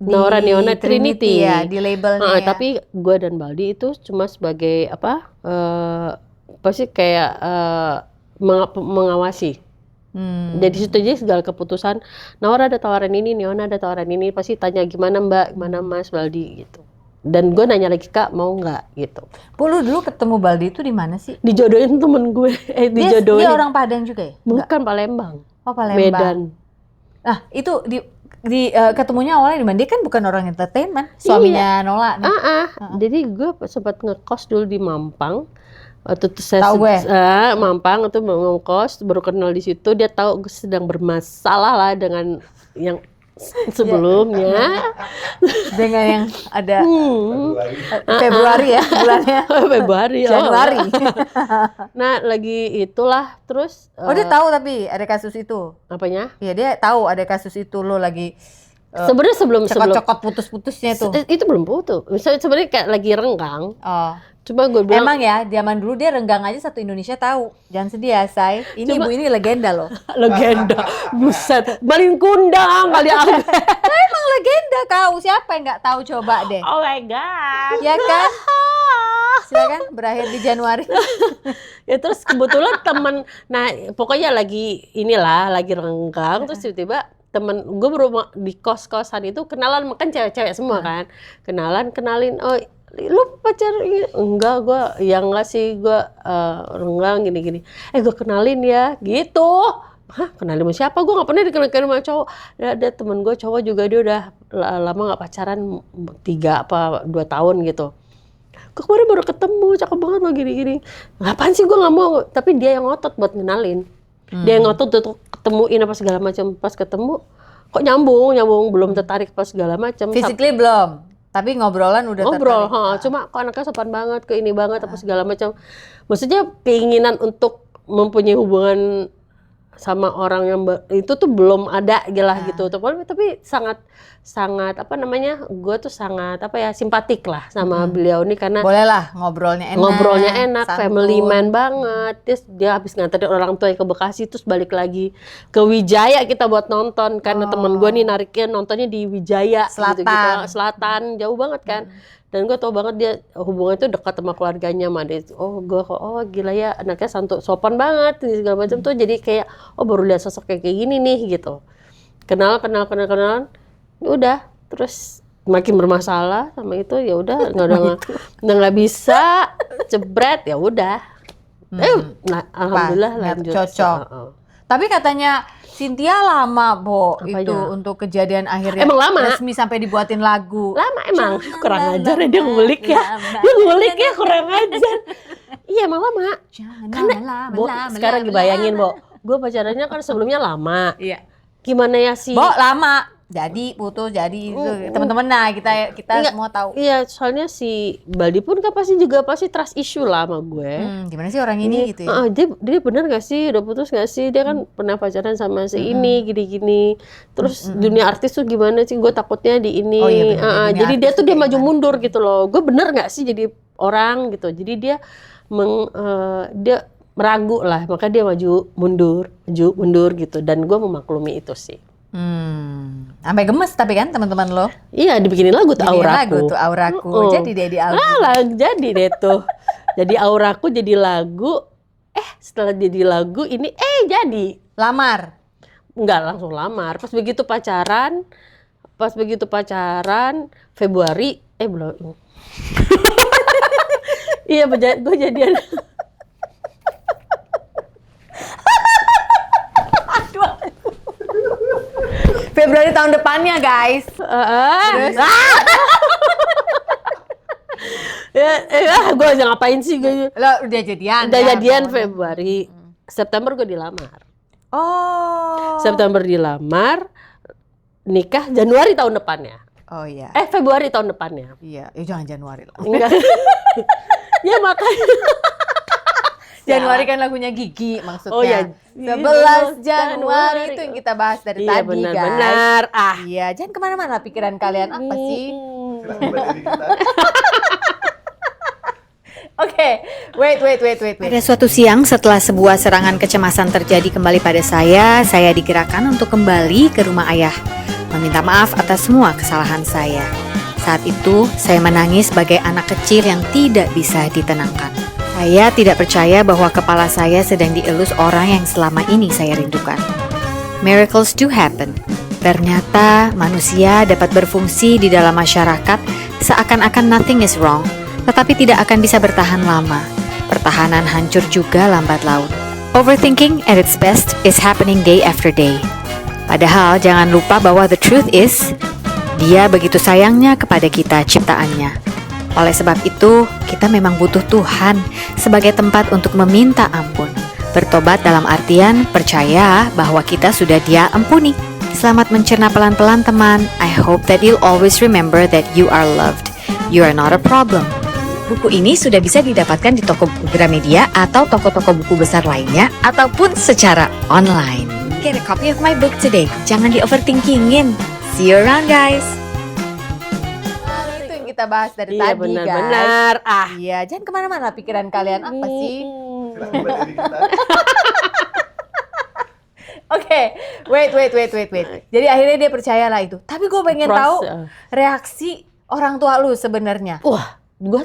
Naura Neona Trinity ya, di labelnya ya. Tapi gue dan Baldi itu cuma sebagai pasti kayak mengawasi. Jadi situ aja segala keputusan. Naura ada tawaran ini, Neona ada tawaran ini, pasti tanya gimana Mbak, gimana Mas Baldi gitu. Dan gue nanya lagi Kak mau nggak gitu. Lu dulu ketemu Baldi itu di mana sih? Dijodohin temen gue, dijodohin. Dia orang Padang juga ya? Bukan Palembang. Oh Palembang. Medan. Nah itu ketemunya awalnya di mana? Dia kan bukan orang entertainment, suaminya Nola. Jadi gue sempat ngekos dulu di Mampang. Waktu itu saya Tahu gue. Mampang itu mau ngekos, baru kenal di situ. Dia tahu gue sedang bermasalah lah dengan yang sebelumnya. Dengan yang ada Februari ya bulannya. Februari. Januari. Nah lagi itulah terus. Dia tahu tapi ada kasus itu. Apanya? Iya dia tahu ada kasus itu, lo lagi sebenarnya sebelum cokot-cokot putus-putusnya tuh. Itu belum putus. Sebenarnya kayak lagi renggang. Oh. Cuma gue bilang Emang ya, zaman dulu dia renggang aja satu Indonesia tahu. Jangan sedih ya, Say. Ini ibu ini legenda loh. legenda. Buset, Balin Kundang kali aku. Emang legenda kau. Siapa yang nggak tahu coba deh. Oh my god. Ya kan? Silakan berakhir di Januari. Ya terus kebetulan temen, nah pokoknya lagi renggang, terus tiba-tiba temen gue baru di kos-kosan itu kenalan, makan cewek-cewek semua kan. Kenalin, oh lu pacar enggak, gue ya enggak sih, gue renggang gini-gini. Gue kenalin ya gitu. Hah, kenalin sama siapa? Gue gak pernah dikenalin sama cowok. Ada temen gue cowok juga, dia udah lama gak pacaran, 3 apa 2 tahun gitu. Kemarin baru ketemu, cakep banget lo gini-gini. Ngapain sih gue gak mau? Tapi dia yang ngotot buat ngenalin. Dia yang ngotot untuk ketemuin apa segala macam. Pas ketemu kok nyambung, belum tertarik pas segala macam. Physically belum, tapi ngobrolan udah ngobrol, tertarik. Cuma kok anaknya sopan banget, ke ini banget apa segala macam. Maksudnya keinginan untuk mempunyai hubungan sama orang yang itu tuh belum ada gitu. Tapi sangat apa namanya, gue tuh sangat apa ya, simpatik lah sama beliau nih karena Boleh lah ngobrolnya enak, santun. family man banget. Terus dia habis nganterin orang tua ke Bekasi terus balik lagi ke Wijaya kita buat nonton karena temen gue nih nariknya nontonnya di Wijaya Selatan. gitu. Selatan jauh banget kan. Dan gue tau banget dia hubungannya tuh dekat sama keluarganya Made. Oh gila ya, anaknya sopan banget segala macam tuh, jadi kayak baru lihat sosok kayak gini nih gitu. Kenalan, udah terus makin bermasalah sama itu, ya udah nggak bisa jebret, ya udah. Alhamdulillah lanjut. Cocok. Tapi katanya Cynthia lama, Bo, Apanya? itu untuk kejadian akhirnya Emang lama? resmi sampai dibuatin lagu. Lama emang, kurang ajar ya dia ngulik ya. Dia ngulik ya, kurang ajar. Iya emang lama. Karena Bo, sekarang dibayangin, Bo, gue pacarannya kan sebelumnya lama. Iya. Gimana ya sih? Bo, lama. Jadi putus, jadi itu teman-teman, nah kita Enggak, semua tahu. Iya, soalnya si Baldi pun kan pasti trust issue lah sama gue. Gimana sih orang ini gitu ya? Dia benar gak sih, udah putus gak sih? Dia kan pernah pacaran sama si ini, gini-gini. Terus dunia artis tuh gimana sih? Gue takutnya di ini. Oh, iya bener, Jadi dia tuh dia kayak maju gimana? mundur gitu loh. Gue bener gak sih jadi orang gitu? Jadi dia dia meragu lah, maka dia maju mundur gitu. Dan gue memaklumi itu sih. Sampai gemes tapi kan teman-teman lo. Iya, dibikinin lagu tuh Auraku. Auraku. Jadi deh di album. Jadi deh tuh. Jadi Auraku jadi lagu. Setelah jadi lagu ini jadi. Lamar. Enggak langsung lamar. Pas begitu pacaran Februari belum. Iya, gue jadian. Februari tahun depannya, guys. Gue aja ngapain sih gue. Lo udah jadian. Udah ya, jadian pokoknya. Februari. September gue dilamar. Oh. September dilamar, nikah Januari tahun depannya. Oh iya. Februari tahun depannya. Iya, jangan Januari lah. Enggak. Ya makanya. Januari kan lagunya Gigi maksudnya. Oh iya. 11 Januari itu yang kita bahas dari Iya, tadi, benar. guys. Iya, jangan kemana-mana pikiran kalian apa sih? Oke, wait. Pada suatu siang setelah sebuah serangan kecemasan terjadi kembali pada saya digerakkan untuk kembali ke rumah ayah, meminta maaf atas semua kesalahan saya. Saat itu, saya menangis sebagai anak kecil yang tidak bisa ditenangkan. Saya tidak percaya bahwa kepala saya sedang dielus orang yang selama ini saya rindukan. Miracles do happen. Ternyata manusia dapat berfungsi di dalam masyarakat seakan-akan nothing is wrong, tetapi tidak akan bisa bertahan lama. Pertahanan hancur juga lambat laun. Overthinking at its best is happening day after day. Padahal jangan lupa bahwa the truth is, Dia begitu sayangnya kepada kita ciptaannya. Oleh sebab itu, kita memang butuh Tuhan sebagai tempat untuk meminta ampun. Bertobat dalam artian percaya bahwa kita sudah Dia ampuni. Selamat mencerna pelan-pelan teman. I hope that you'll always remember that you are loved. You are not a problem. Buku ini sudah bisa didapatkan di toko buku Gramedia atau toko-toko buku besar lainnya ataupun secara online. Get a copy of my book today. Jangan di-overthinkingin. See you around, guys. Itu yang kita bahas dari Iya, tadi, guys. benar. Iya, jangan kemana-mana pikiran kalian apa sih? Oke, wait. Jadi akhirnya dia percayalah itu. Tapi gue pengen tahu reaksi orang tua lu sebenarnya. Wah, gue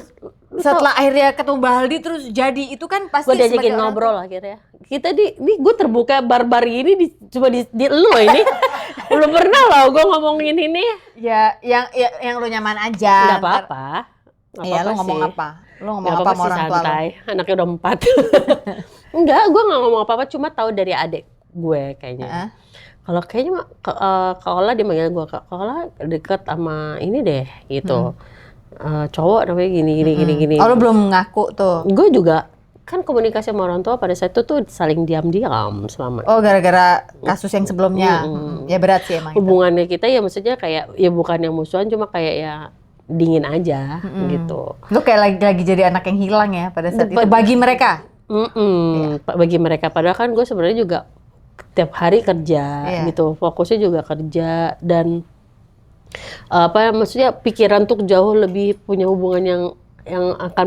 Setelah akhirnya ketemu Baldi terus jadi itu kan pasti gue diajakin sebagai orang ngobrol akhirnya. Kita nih gue terbuka barbar ini cuma di lu ini. Belum pernah loh gue ngomongin ini. Ya, yang lu nyaman aja. Nggak apa-apa. Iya, lu ngomong sih. apa? Lu ngomong Nggak apa apa-apa sama sih, orang tua lu? santai. Anaknya udah 4. Enggak, gue nggak ngomong apa-apa. Cuma tahu dari adik gue kayaknya. Kalau kayaknya Kaola dia manggil gue, Kaola deket sama ini deh gitu. Cowok namanya gini. Oh, lu belum ngaku tuh? Gue juga kan komunikasi sama orang tua pada saat itu tuh saling diam-diam selama Oh, gara-gara kasus yang sebelumnya. Ya berat sih emang itu. hubungannya kita ya maksudnya kayak ya bukan yang musuhan cuma kayak ya dingin aja gitu. Lu kayak lagi jadi anak yang hilang ya pada saat itu bagi mereka. Bagi mereka padahal kan gue sebenarnya juga tiap hari kerja gitu, fokusnya juga kerja dan maksudnya pikiran tuh jauh lebih punya hubungan yang akan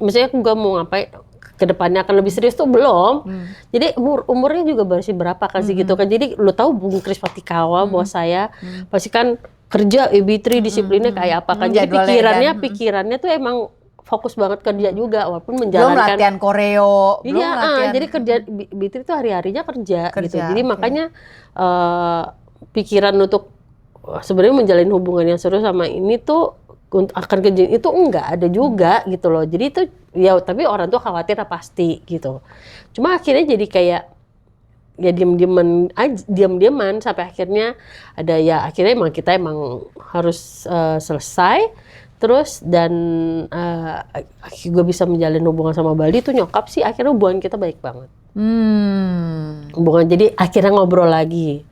maksudnya gue mau ngapain kedepannya akan lebih serius tuh belum. Jadi umurnya juga masih berapa kan sih gitu kan. Jadi lu tahu Bung Kris Patikawa bahwa saya pasti kan kerja EB3 disiplinnya kayak apa kan. Jadi pikirannya tuh emang fokus banget kerja juga walaupun menjalankan. Belum latihan koreo. Iya, jadi kerja EB3 tuh hari-harinya kerja gitu. Jadi makanya pikiran untuk sebenarnya menjalin hubungan yang serius sama ini tuh akan kejadian itu enggak ada juga gitu loh. Jadi itu ya tapi orang tuh khawatir pasti gitu. Cuma akhirnya jadi kayak ya diam-diaman sampai akhirnya ada ya akhirnya emang kita harus selesai terus dan gue bisa menjalin hubungan sama Baldi tuh nyokap sih akhirnya hubungan kita baik banget. Hubungan jadi akhirnya ngobrol lagi.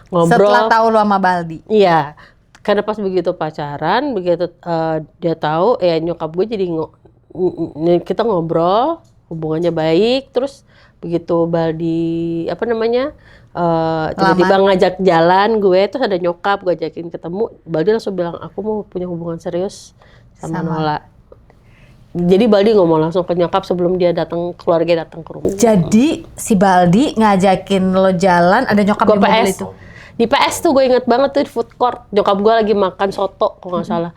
Setelah tahu lu sama Baldi. Iya. Karena pas begitu pacaran, begitu dia tahu nyokap gue jadi kita ngobrol, hubungannya baik, terus begitu Baldi tiba-tiba ngajak jalan gue, terus ada nyokap gue ajakin ketemu, Baldi langsung bilang aku mau punya hubungan serius sama Nola. Jadi Baldi ngomong langsung ke nyokap sebelum keluarga datang ke rumah. Jadi si Baldi ngajakin lo jalan, ada nyokap di mobil itu. Di PS tuh gue inget banget tuh di food court, nyokap gue lagi makan soto kalau nggak salah.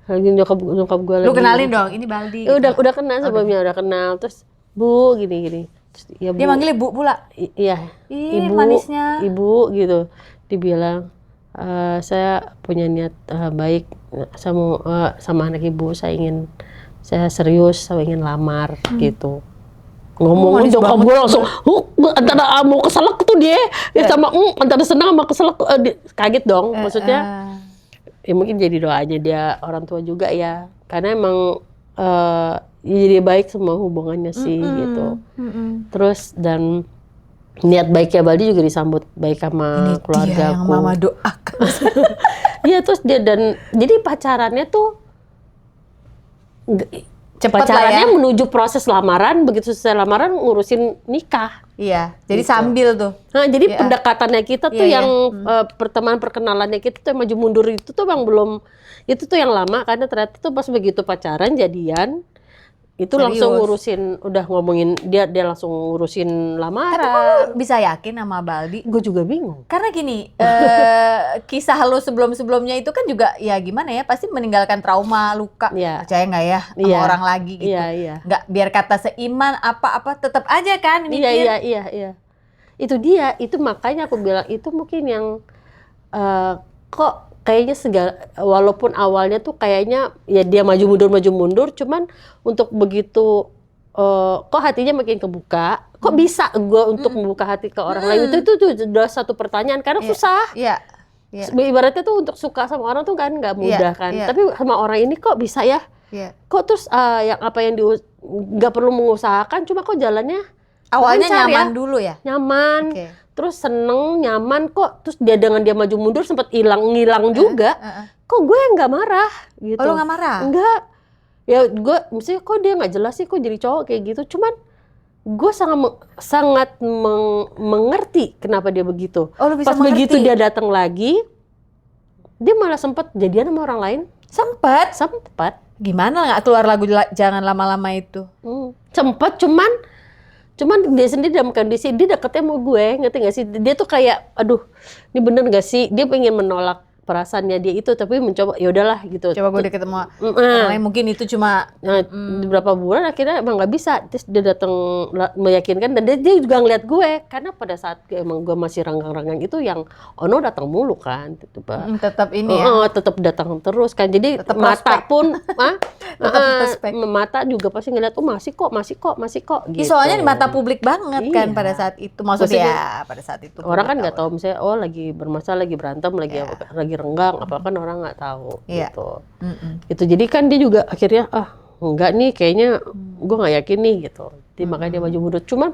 Lagi nyokap gue lagi. Lu kenalin dong, ini Baldi. Udah kenal sebelumnya, udah kenal. Terus Bu gini. Terus, ya, Bu. Dia manggilnya Bu pula. Iya. Ibu. Manisnya. Ibu gitu. Dibilang saya punya niat baik sama anak ibu. Saya serius, saya ingin lamar gitu. Ngomong nyokap gue langsung antara mau keselak tuh dia sama antara senang sama keselak kaget dong maksudnya ya mungkin jadi doanya dia orang tua juga ya karena emang jadi baik semua hubungannya sih gitu terus dan niat baiknya Baldi juga disambut baik sama keluarga dia yang mama doakan. Iya terus dia dan jadi pacarannya tuh pacarannya menuju proses lamaran, begitu selesai lamaran ngurusin nikah. Iya, jadi gitu. sambil tuh. Nah, jadi pendekatannya kita tuh pertemanan perkenalannya kita tuh maju mundur itu tuh bang belum, itu tuh yang lama karena ternyata tuh pas begitu pacaran jadian itu serius. Langsung ngurusin, udah ngomongin dia langsung ngurusin lamaran. Tapi kok bisa yakin sama Baldi? Gue juga bingung. Karena gini, kisah lo sebelum-sebelumnya itu kan juga ya gimana ya, pasti meninggalkan trauma, luka. Percaya nggak ya sama orang lagi gitu. Nggak biar kata seiman apa-apa tetap aja kan mikir. Iya. Itu dia, itu makanya aku bilang itu mungkin yang kok kayaknya walaupun awalnya tuh kayaknya ya dia maju mundur cuman untuk begitu kok hatinya makin kebuka kok bisa gue untuk membuka hati ke orang lain itu udah satu pertanyaan karena susah ibaratnya tuh untuk suka sama orang tuh kan nggak mudah kan tapi sama orang ini kok bisa ya kok terus yang apa yang nggak perlu mengusahakan cuma kok jalannya awalnya nyaman dulu ya nyaman terus seneng, nyaman kok, terus dia maju mundur sempat ngilang juga, kok gue nggak marah gitu. Oh, lo nggak marah? Enggak, ya gue, mesti kok dia nggak jelas sih, kok jadi cowok kayak gitu. Cuman gue sangat mengerti kenapa dia begitu. Oh, lo bisa pas mengerti? Begitu dia datang lagi, dia malah sempat jadian sama orang lain. Sempat. Gimana nggak keluar lagu Jangan Lama-Lama itu? Sempat, cuman dia sendiri dalam kondisi dia deketnya sama gue, ngerti gak sih? Dia tuh kayak, aduh, ini bener gak sih? Dia pengen menolak perasaannya dia itu, tapi mencoba, ya udahlah gitu. Coba gue deket sama orang lain, mungkin itu cuma beberapa bulan akhirnya emang nggak bisa. Terus dia datang meyakinkan dan dia juga ngeliat gue, karena pada saat emang gue masih ranggang-ranggang itu yang Ono datang mulu kan, tetap ini ya, tetap datang terus kan. Jadi tetep mata prospek. pun, prospek. mata juga pasti ngeliat, masih kok. Gitu. Soalnya di mata publik banget kan pada saat itu, maksudnya pada saat itu. Orang kan nggak tahu misalnya, lagi bermasalah, lagi berantem, lagi renggang, apa kan orang nggak tahu gitu. Gitu. Jadi kan dia juga akhirnya enggak nih kayaknya gue nggak yakin nih gitu. Jadi makanya dia maju mundur. Cuman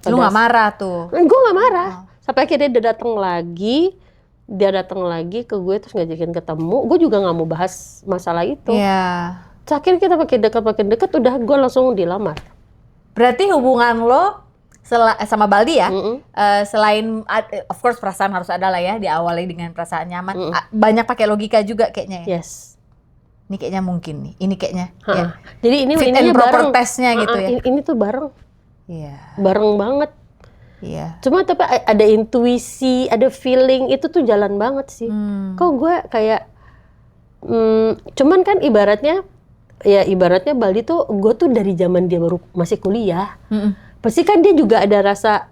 lu nggak marah tuh? Gue nggak marah. Sampai akhirnya dia datang lagi ke gue terus ngajakin ketemu. Gue juga nggak mau bahas masalah itu. Iya. Akhirnya kita makin dekat udah gue langsung dilamar. Berarti hubungan lo sama Baldi ya. Mm-mm. Selain of course perasaan harus ada lah ya, diawali dengan perasaan nyaman. Banyak pakai logika juga kayaknya ya. Yes. Ini kayaknya mungkin nih. Ini kayaknya. Ha-ha. Ya. Jadi ini Fit ininya and proper bareng. testnya gitu ya. Ini tuh bareng. Iya. Bareng banget. Iya. Cuma tapi ada intuisi, ada feeling, itu tuh jalan banget sih. Kok gue kayak cuman kan ibaratnya Baldi tuh gue tuh dari zaman dia baru masih kuliah. Pasti kan dia juga ada rasa,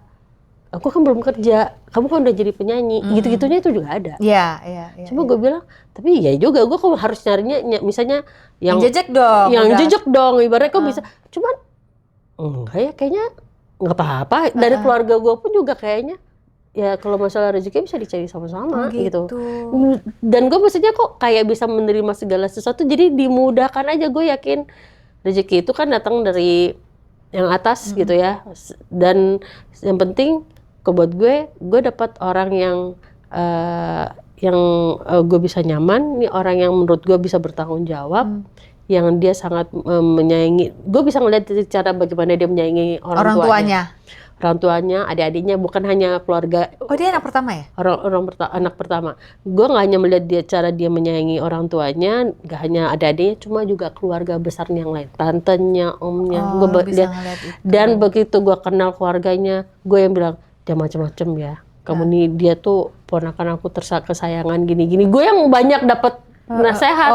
aku kan belum kerja, kamu kan udah jadi penyanyi, gitu-gitunya itu juga ada. Iya. Cuma gue bilang, tapi ya juga gue kok harus nyarinya misalnya yang jejak dong. yang udah. jejak dong, ibaratnya kok bisa. Cuman enggak ya, kayaknya nggak apa-apa. Dari keluarga gue pun juga kayaknya ya kalau masalah rezeki bisa dicari sama-sama gitu. Dan gue maksudnya kok kayak bisa menerima segala sesuatu, jadi dimudahkan aja. Gue yakin rezeki itu kan datang dari yang atas gitu ya. Dan yang penting buat gue dapat orang yang gue bisa nyaman, nih orang yang menurut gue bisa bertanggung jawab, yang dia sangat menyayangi. Gue bisa ngeliat cara bagaimana dia menyayangi orang tuanya, adik-adiknya, bukan hanya keluarga. Oh, dia anak pertama ya? Anak pertama. Gue nggak hanya melihat cara dia menyayangi orang tuanya, nggak hanya adik-adiknya, cuma juga keluarga besarnya yang lain, tantenya, omnya. Gue bisa lihat. ngeliat itu. Dan begitu gue kenal keluarganya, gue yang bilang, jangan macem-macem ya. Kamu nih, dia tuh ponakan aku kesayangan gini-gini. Gue yang banyak dapat nasihat.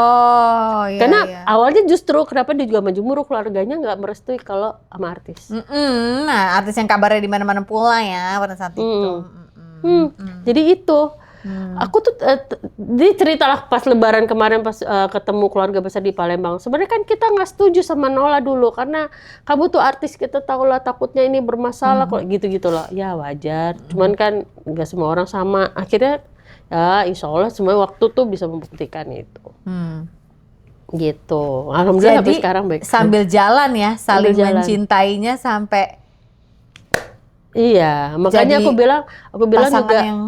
Iya. Karena awalnya justru kenapa dia juga menjemur, keluarganya nggak merestui kalau sama artis. Nah, artis yang kabarnya di mana-mana pula ya pada saat itu. Jadi itu. Aku tuh dia ceritalah pas Lebaran kemarin pas ketemu keluarga besar di Palembang. Sebenarnya kan kita nggak setuju sama Nola dulu karena kamu tuh artis, kita tahu lah takutnya ini bermasalah kok gitu-gitu loh. Ya wajar. Cuman kan nggak semua orang sama. Akhirnya ya insya Allah semua waktu tuh bisa membuktikan itu. Gitu. Alhamdulillah sampai sekarang baik. Sambil jalan ya, saling jalan. mencintainya sampai. Iya, makanya Jadi aku bilang juga yang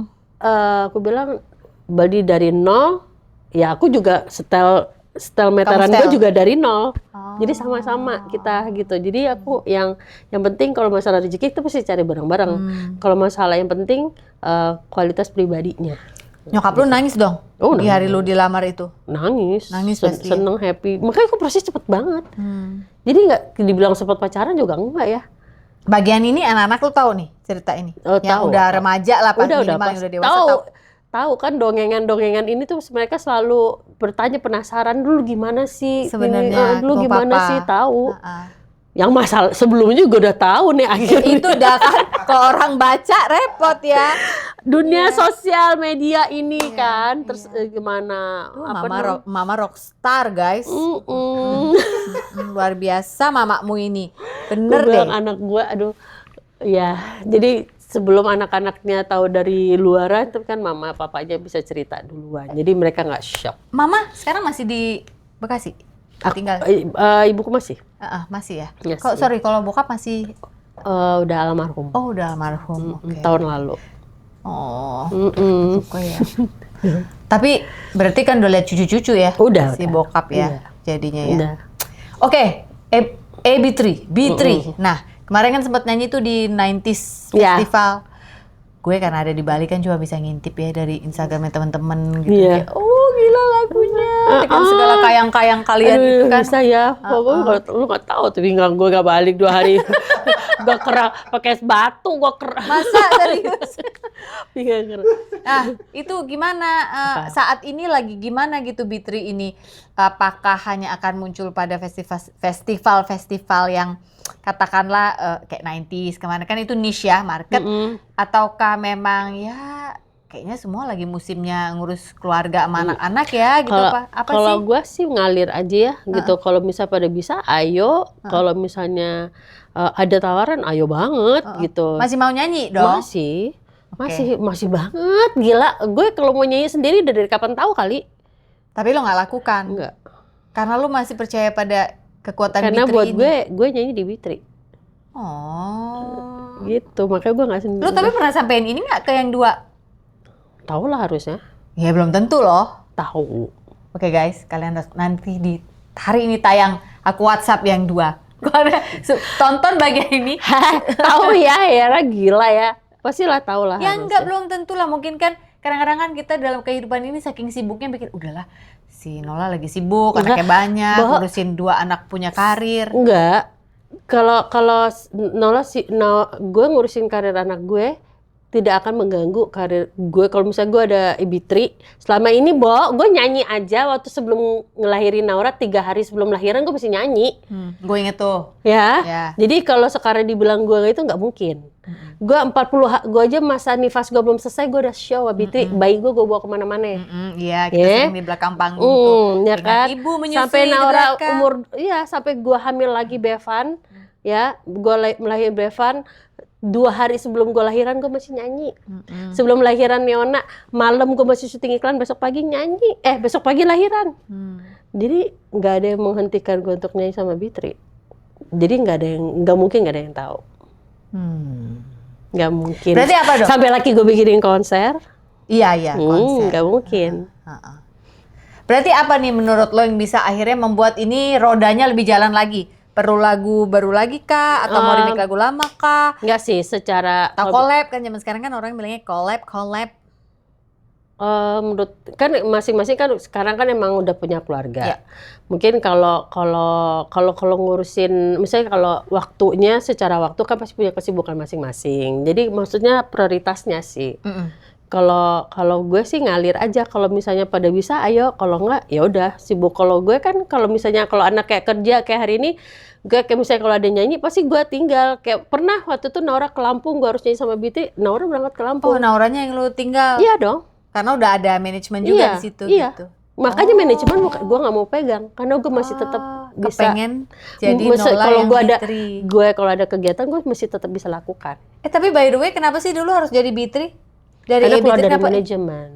aku bilang Baldi dari nol, ya aku juga setel meteran gue juga dari nol. Jadi sama-sama kita gitu. Jadi aku yang penting kalau masalah rezeki itu pasti cari bareng-bareng. Kalau masalah yang penting kualitas pribadinya. Nyokap lu nangis dong di hari lu dilamar itu? Nangis pasti. Seneng, happy. Makanya aku proses cepet banget. Jadi nggak dibilang sempat pacaran juga enggak ya. Bagian ini anak-anak lu tahu nih cerita ini? Yang tahu, udah remaja lah, minimal yang pas udah dewasa tahu kan dongengan ini tuh mereka selalu bertanya, penasaran dulu gimana sih sebenarnya dulu gimana papa. sih tahu. Yang masalah sebelumnya juga udah tahu nih akhirnya. Itu udah kan kalau orang baca repot ya. Dunia sosial media ini kan terus gimana Mama rockstar guys. Luar biasa mamamu ini. Bener deh. Anak gue aduh ya, jadi sebelum anak-anaknya tahu dari luaran itu kan mama papanya bisa cerita duluan. Jadi mereka nggak shock. Mama sekarang masih di Bekasi? Tinggal? Ibuku masih. Masih ya? Yes, kalau bokap masih? Udah almarhum. Oh udah almarhum. Okay. Tahun lalu. Oh, suka ya. Tapi berarti kan udah lihat cucu-cucu ya? Udah. Si bokap ya, jadinya ya. Udah. Oke, B3. Nah, kemarin kan sempat nyanyi tuh di 90s Festival. Gue karena ada di Bali kan cuma bisa ngintip ya dari Instagramnya teman-teman gitu. Kayak, oh gila lagunya. Dengan segala kayang-kayang kalian itu kan. Bisa ya. Pokoknya lu nggak tahu tuh tinggal gue nggak balik 2 hari. Gue kerak pakai batu, gue kerak. Masa serius? Kerak. Nah, itu gimana saat ini lagi gimana gitu B3 ini? Apakah hanya akan muncul pada festival-festival yang katakanlah kayak 90s kemana kan itu niche ya market, ataukah memang ya kayaknya semua lagi musimnya ngurus keluarga sama anak-anak ya gitu apa sih? Kalau gue sih ngalir aja ya gitu. Kalau misalnya pada bisa ayo, kalau misalnya ada tawaran ayo banget gitu. Masih mau nyanyi dong? Masih banget, gila. Gue kalau mau nyanyi sendiri dari kapan tahu kali. Tapi lo nggak lakukan? Enggak. Karena lo masih percaya pada kekuatan karena B3 buat ini? gue nyanyi di B3. Oh. Gitu, makanya gue nggak sendiri. Lo tapi pernah sampein ini nggak ke yang 2? Tahu lah harusnya. Ya belum tentu loh. Tahu. Oke guys, kalian nanti di hari ini tayang aku WhatsApp yang 2. Tonton bagian ini. Tahu ya, Hera gila ya. Pastilah tahu lah. Ya enggak, harusnya. belum tentu lah. Mungkin kan kadang-kadang kan kita dalam kehidupan ini saking sibuknya bikin udahlah si Nola lagi sibuk, anaknya banyak, ngurusin 2 anak punya karir. Enggak. Kalau Nola gue ngurusin karir anak gue tidak akan mengganggu karir gue. Kalau misalnya gue ada Ibitri, selama ini gue nyanyi aja waktu sebelum ngelahirin Naura 3 hari sebelum lahiran gue mesti nyanyi. Gue inget tuh. Ya. Jadi kalau sekarang dibilang gue itu nggak mungkin. Gue 40, gue aja masa nifas gue belum selesai, gue udah show Ibitri, bayi gue bawa kemana-mana. Iya, kita sering di belakang panggung tuh. Ya kan? Ibu menyusui sampai Naura di belakang. sampai gue hamil lagi Bevan, ya, gue melahirkan Bevan. 2 hari sebelum gue lahiran gue masih nyanyi. Sebelum lahiran Neona, malam gue masih syuting iklan, besok pagi nyanyi. Besok pagi lahiran. Jadi nggak ada yang menghentikan gue untuk nyanyi sama Bitri. Jadi nggak mungkin nggak ada yang tahu. Nggak mungkin. Berarti apa dong? Sampai laki gue bikinin konser. Iya, konser. Nggak mungkin. Berarti apa nih menurut lo yang bisa akhirnya membuat ini rodanya lebih jalan lagi? Perlu lagu baru lagi kah? Atau mau remake lagu lama kah? Enggak sih, secara Atau collab kan zaman sekarang kan orang bilangnya collab. menurut kan masing-masing kan sekarang kan emang udah punya keluarga. Ya. Mungkin kalau ngurusin misalnya kalau waktunya secara waktu kan pasti punya kesibukan masing-masing. Jadi maksudnya prioritasnya sih. Kalau gue sih ngalir aja, kalau misalnya pada bisa ayo, kalau enggak ya udah sibuk. Kalau gue kan kalau misalnya kalau anak kayak kerja kayak hari ini, gue kayak misalnya kalau ada nyanyi pasti gue tinggal. Kayak pernah waktu itu Naura ke Lampung, gue harus nyanyi sama Biti, Naura berangkat ke Lampung. Oh, Nauranya yang lu tinggal. Iya dong. Karena udah ada manajemen juga di situ gitu. Makanya manajemen gue nggak mau pegang karena gue masih tetap bisa. Kepengen jadi Nola kalau yang gue ada Bitri. kalau ada kegiatan gue masih tetap bisa lakukan. Tapi by the way, kenapa sih dulu harus jadi Bitri? Dari Karena keluar Bitri dari kenapa? manajemen.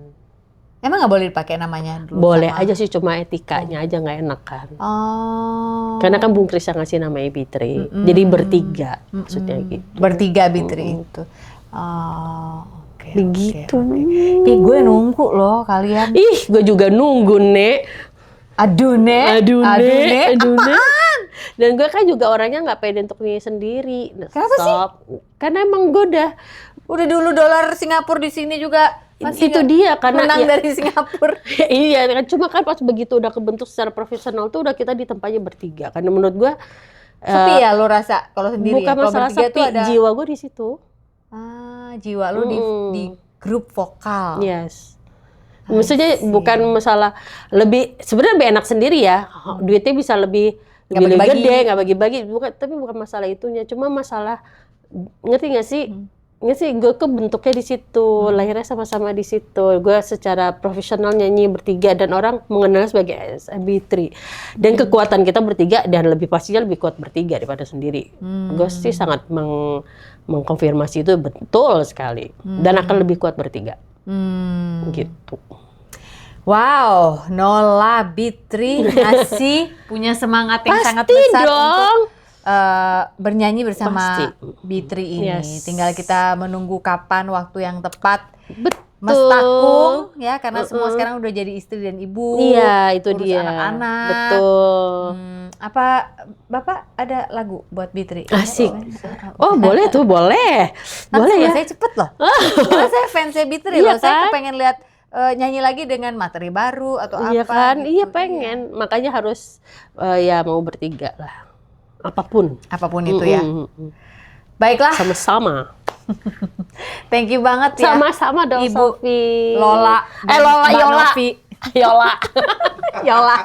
Emang nggak boleh dipakai namanya dulu? Boleh sama? aja sih, cuma etikanya aja nggak enak kan. Oh. Karena kan Bung Kris yang ngasih nama Bitri. Jadi bertiga maksudnya gitu. Bertiga Bitri itu. Oh, oke. Begitu. Oke. Gue nunggu loh kalian. Ih, gue juga nunggu, Nek. Aduh, Nek. Apaan? Dan gue kan juga orangnya nggak pede untuk nyanyi sendiri. Kenapa sih? Karena emang gue Udah dulu dolar Singapura di sini juga masih itu dia karena menang dari Singapura. Iya kan, cuma kan pas begitu udah kebentuk secara profesional tuh udah kita di tempatnya bertiga. Karena menurut gue sepi ya lo rasa kalau sendiri bukan ya? Kalau masalah bertiga sepi, tuh ada jiwa gue di situ. Jiwa lo di grup vokal. Yes. Maksudnya bukan masalah sebenarnya lebih enak sendiri ya. Duitnya bisa lebih gede, nggak bagi-bagi. Tapi bukan masalah itunya. Cuma masalah ngerti nggak sih? Nggak sih, gue kebentuknya di situ, lahirnya sama-sama di situ. Gue secara profesional nyanyi bertiga dan orang mengenal sebagai Bitri. Dan kekuatan kita bertiga dan lebih pastinya lebih kuat bertiga daripada sendiri. Gue sih sangat mengkonfirmasi itu betul sekali dan akan lebih kuat bertiga. Gitu. Wow, Nola Bitri masih punya semangat yang sangat besar untuk bernyanyi bersama Bitri ini. Yes. Tinggal kita menunggu kapan waktu yang tepat. Betul. Mestakung ya, karena semua sekarang udah jadi istri dan ibu. Iya, itu urus dia. anak-anak. Betul. Apa Bapak ada lagu buat Bitri? Asik. Oh, boleh tuh, boleh. Boleh ya. Saya cepet loh. Karena saya fansnya Bitri Iya loh. Saya kan? kepengen lihat nyanyi lagi dengan materi baru atau Iya apa kan? gitu. Iya pengen. Makanya harus ya mau bertiga lah. Apapun itu ya. Baiklah, sama-sama. thank you banget ya Sama-sama dong, Ibu Sofi. Lola dan Lola, Mbak Yola. Novi. Yola.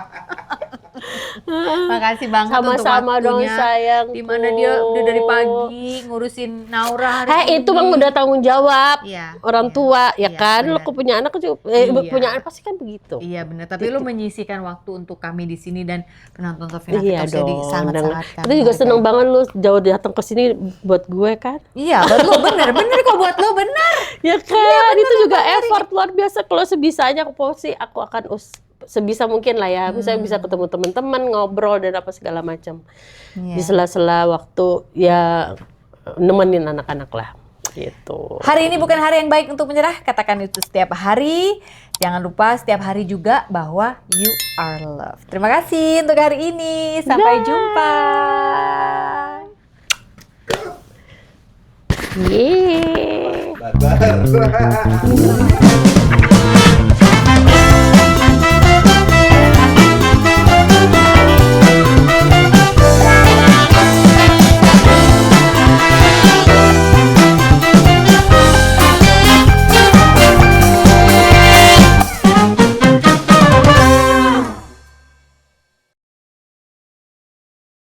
Makasih banget Sama-sama untuk dong, waktunya. sayangku. Dimana dia udah dari pagi ngurusin Naura hari ini. Itu bang udah tanggung jawab. Iya, Orang iya. tua, ya Iya, kan? benar. Lo punya anak juga, Iya. punya anak pasti kan begitu. Iya benar, tapi lu menyisihkan waktu untuk kami di sini dan penonton Sofina Iya Fitri jadi dong. sangat-sangat kami Itu juga seneng hargai. banget lu jauh datang ke sini buat gue kan. Iya, buat lu bener kok buat lu bener. Ya kan, itu juga effort luar biasa. Kalau sebisanya aku sih aku akan sebisa mungkin lah ya. Misalnya bisa ketemu teman-teman, ngobrol dan apa segala macam. Iya. Di sela-sela waktu ya nemenin anak-anak lah. Gitu. Hari ini bukan hari yang baik untuk menyerah, katakan itu setiap hari. Jangan lupa setiap hari juga bahwa you are loved. Terima kasih untuk hari ini. Sampai jumpa. Yeay. Babar.